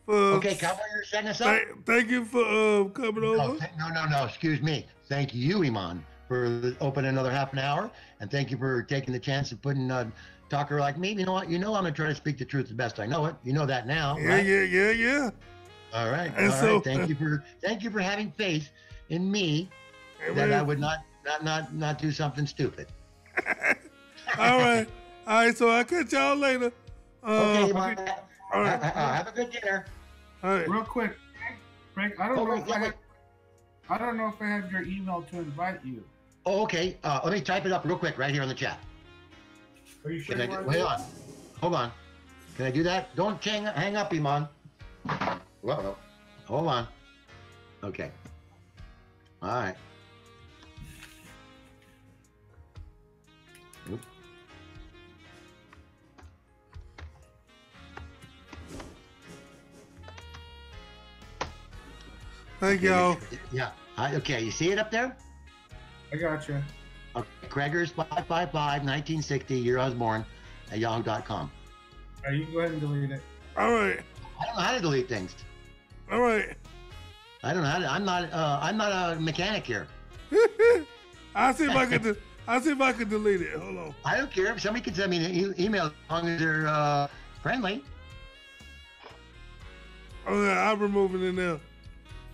[SPEAKER 1] for.
[SPEAKER 3] Okay, Cowboy, you're setting us up.
[SPEAKER 1] Thank you for coming over.
[SPEAKER 3] No. Excuse me. Thank you, Iman, for opening another half an hour, and thank you for taking the chance of putting a talker like me. You know what? You know I'm gonna try to speak the truth the best I know it. You know that now, right?
[SPEAKER 1] Yeah.
[SPEAKER 3] All right.
[SPEAKER 1] And
[SPEAKER 3] all right. Thank you for having faith in me that I would not do something stupid.
[SPEAKER 1] All right. So I'll catch y'all later.
[SPEAKER 3] Okay,
[SPEAKER 1] all right.
[SPEAKER 3] Have a good dinner.
[SPEAKER 1] All right.
[SPEAKER 2] Real quick, Frank, I don't know if I have your email to invite you.
[SPEAKER 3] Oh, okay. Let me type it up real quick right here on the chat.
[SPEAKER 2] Are you sure?
[SPEAKER 3] Wait on. Hold on. Can I do that? Don't hang up, Iman. Well, hold on. Okay. All right. Oop.
[SPEAKER 1] Thank y'all.
[SPEAKER 3] Yeah. Okay. You see it up there?
[SPEAKER 2] I got you.
[SPEAKER 3] Okay. Kreger's 555 1960 year I was born at yahoo.com.
[SPEAKER 2] All right, you can go ahead and delete it.
[SPEAKER 1] All right.
[SPEAKER 3] I don't know how to delete things.
[SPEAKER 1] All right.
[SPEAKER 3] I don't know how to. I'm not a mechanic here.
[SPEAKER 1] I'll see if I can delete it. Hold on.
[SPEAKER 3] I don't care if somebody can send me an email as long as they're friendly.
[SPEAKER 1] Oh yeah, I'm removing it now.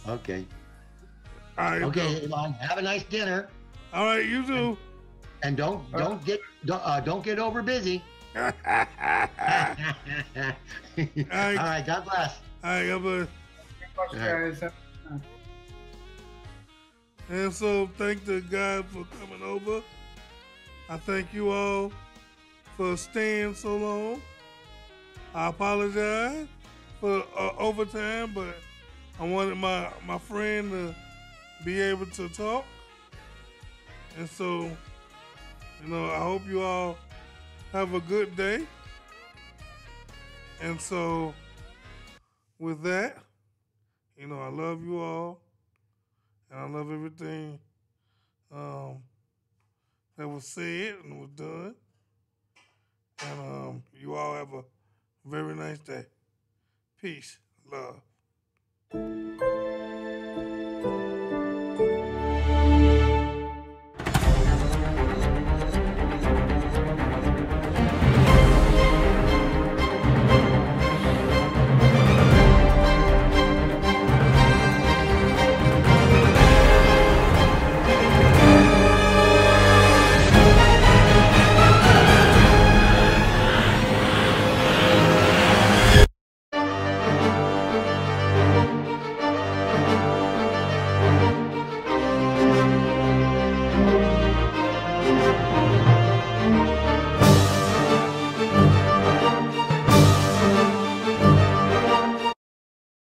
[SPEAKER 3] Okay.
[SPEAKER 1] All right.
[SPEAKER 3] Okay, Elon. Have a nice dinner.
[SPEAKER 1] All right, you too.
[SPEAKER 3] And don't get over busy. All right. God bless.
[SPEAKER 1] All right, God bless.
[SPEAKER 2] Much, guys.
[SPEAKER 1] And so thank the guys for coming over. I thank you all for staying so long. I apologize for overtime, but I wanted my friend to be able to talk. And so, I hope you all have a good day. And so, with that, I love you all. And I love everything that was said and was done. And you all have a very nice day. Peace. Love.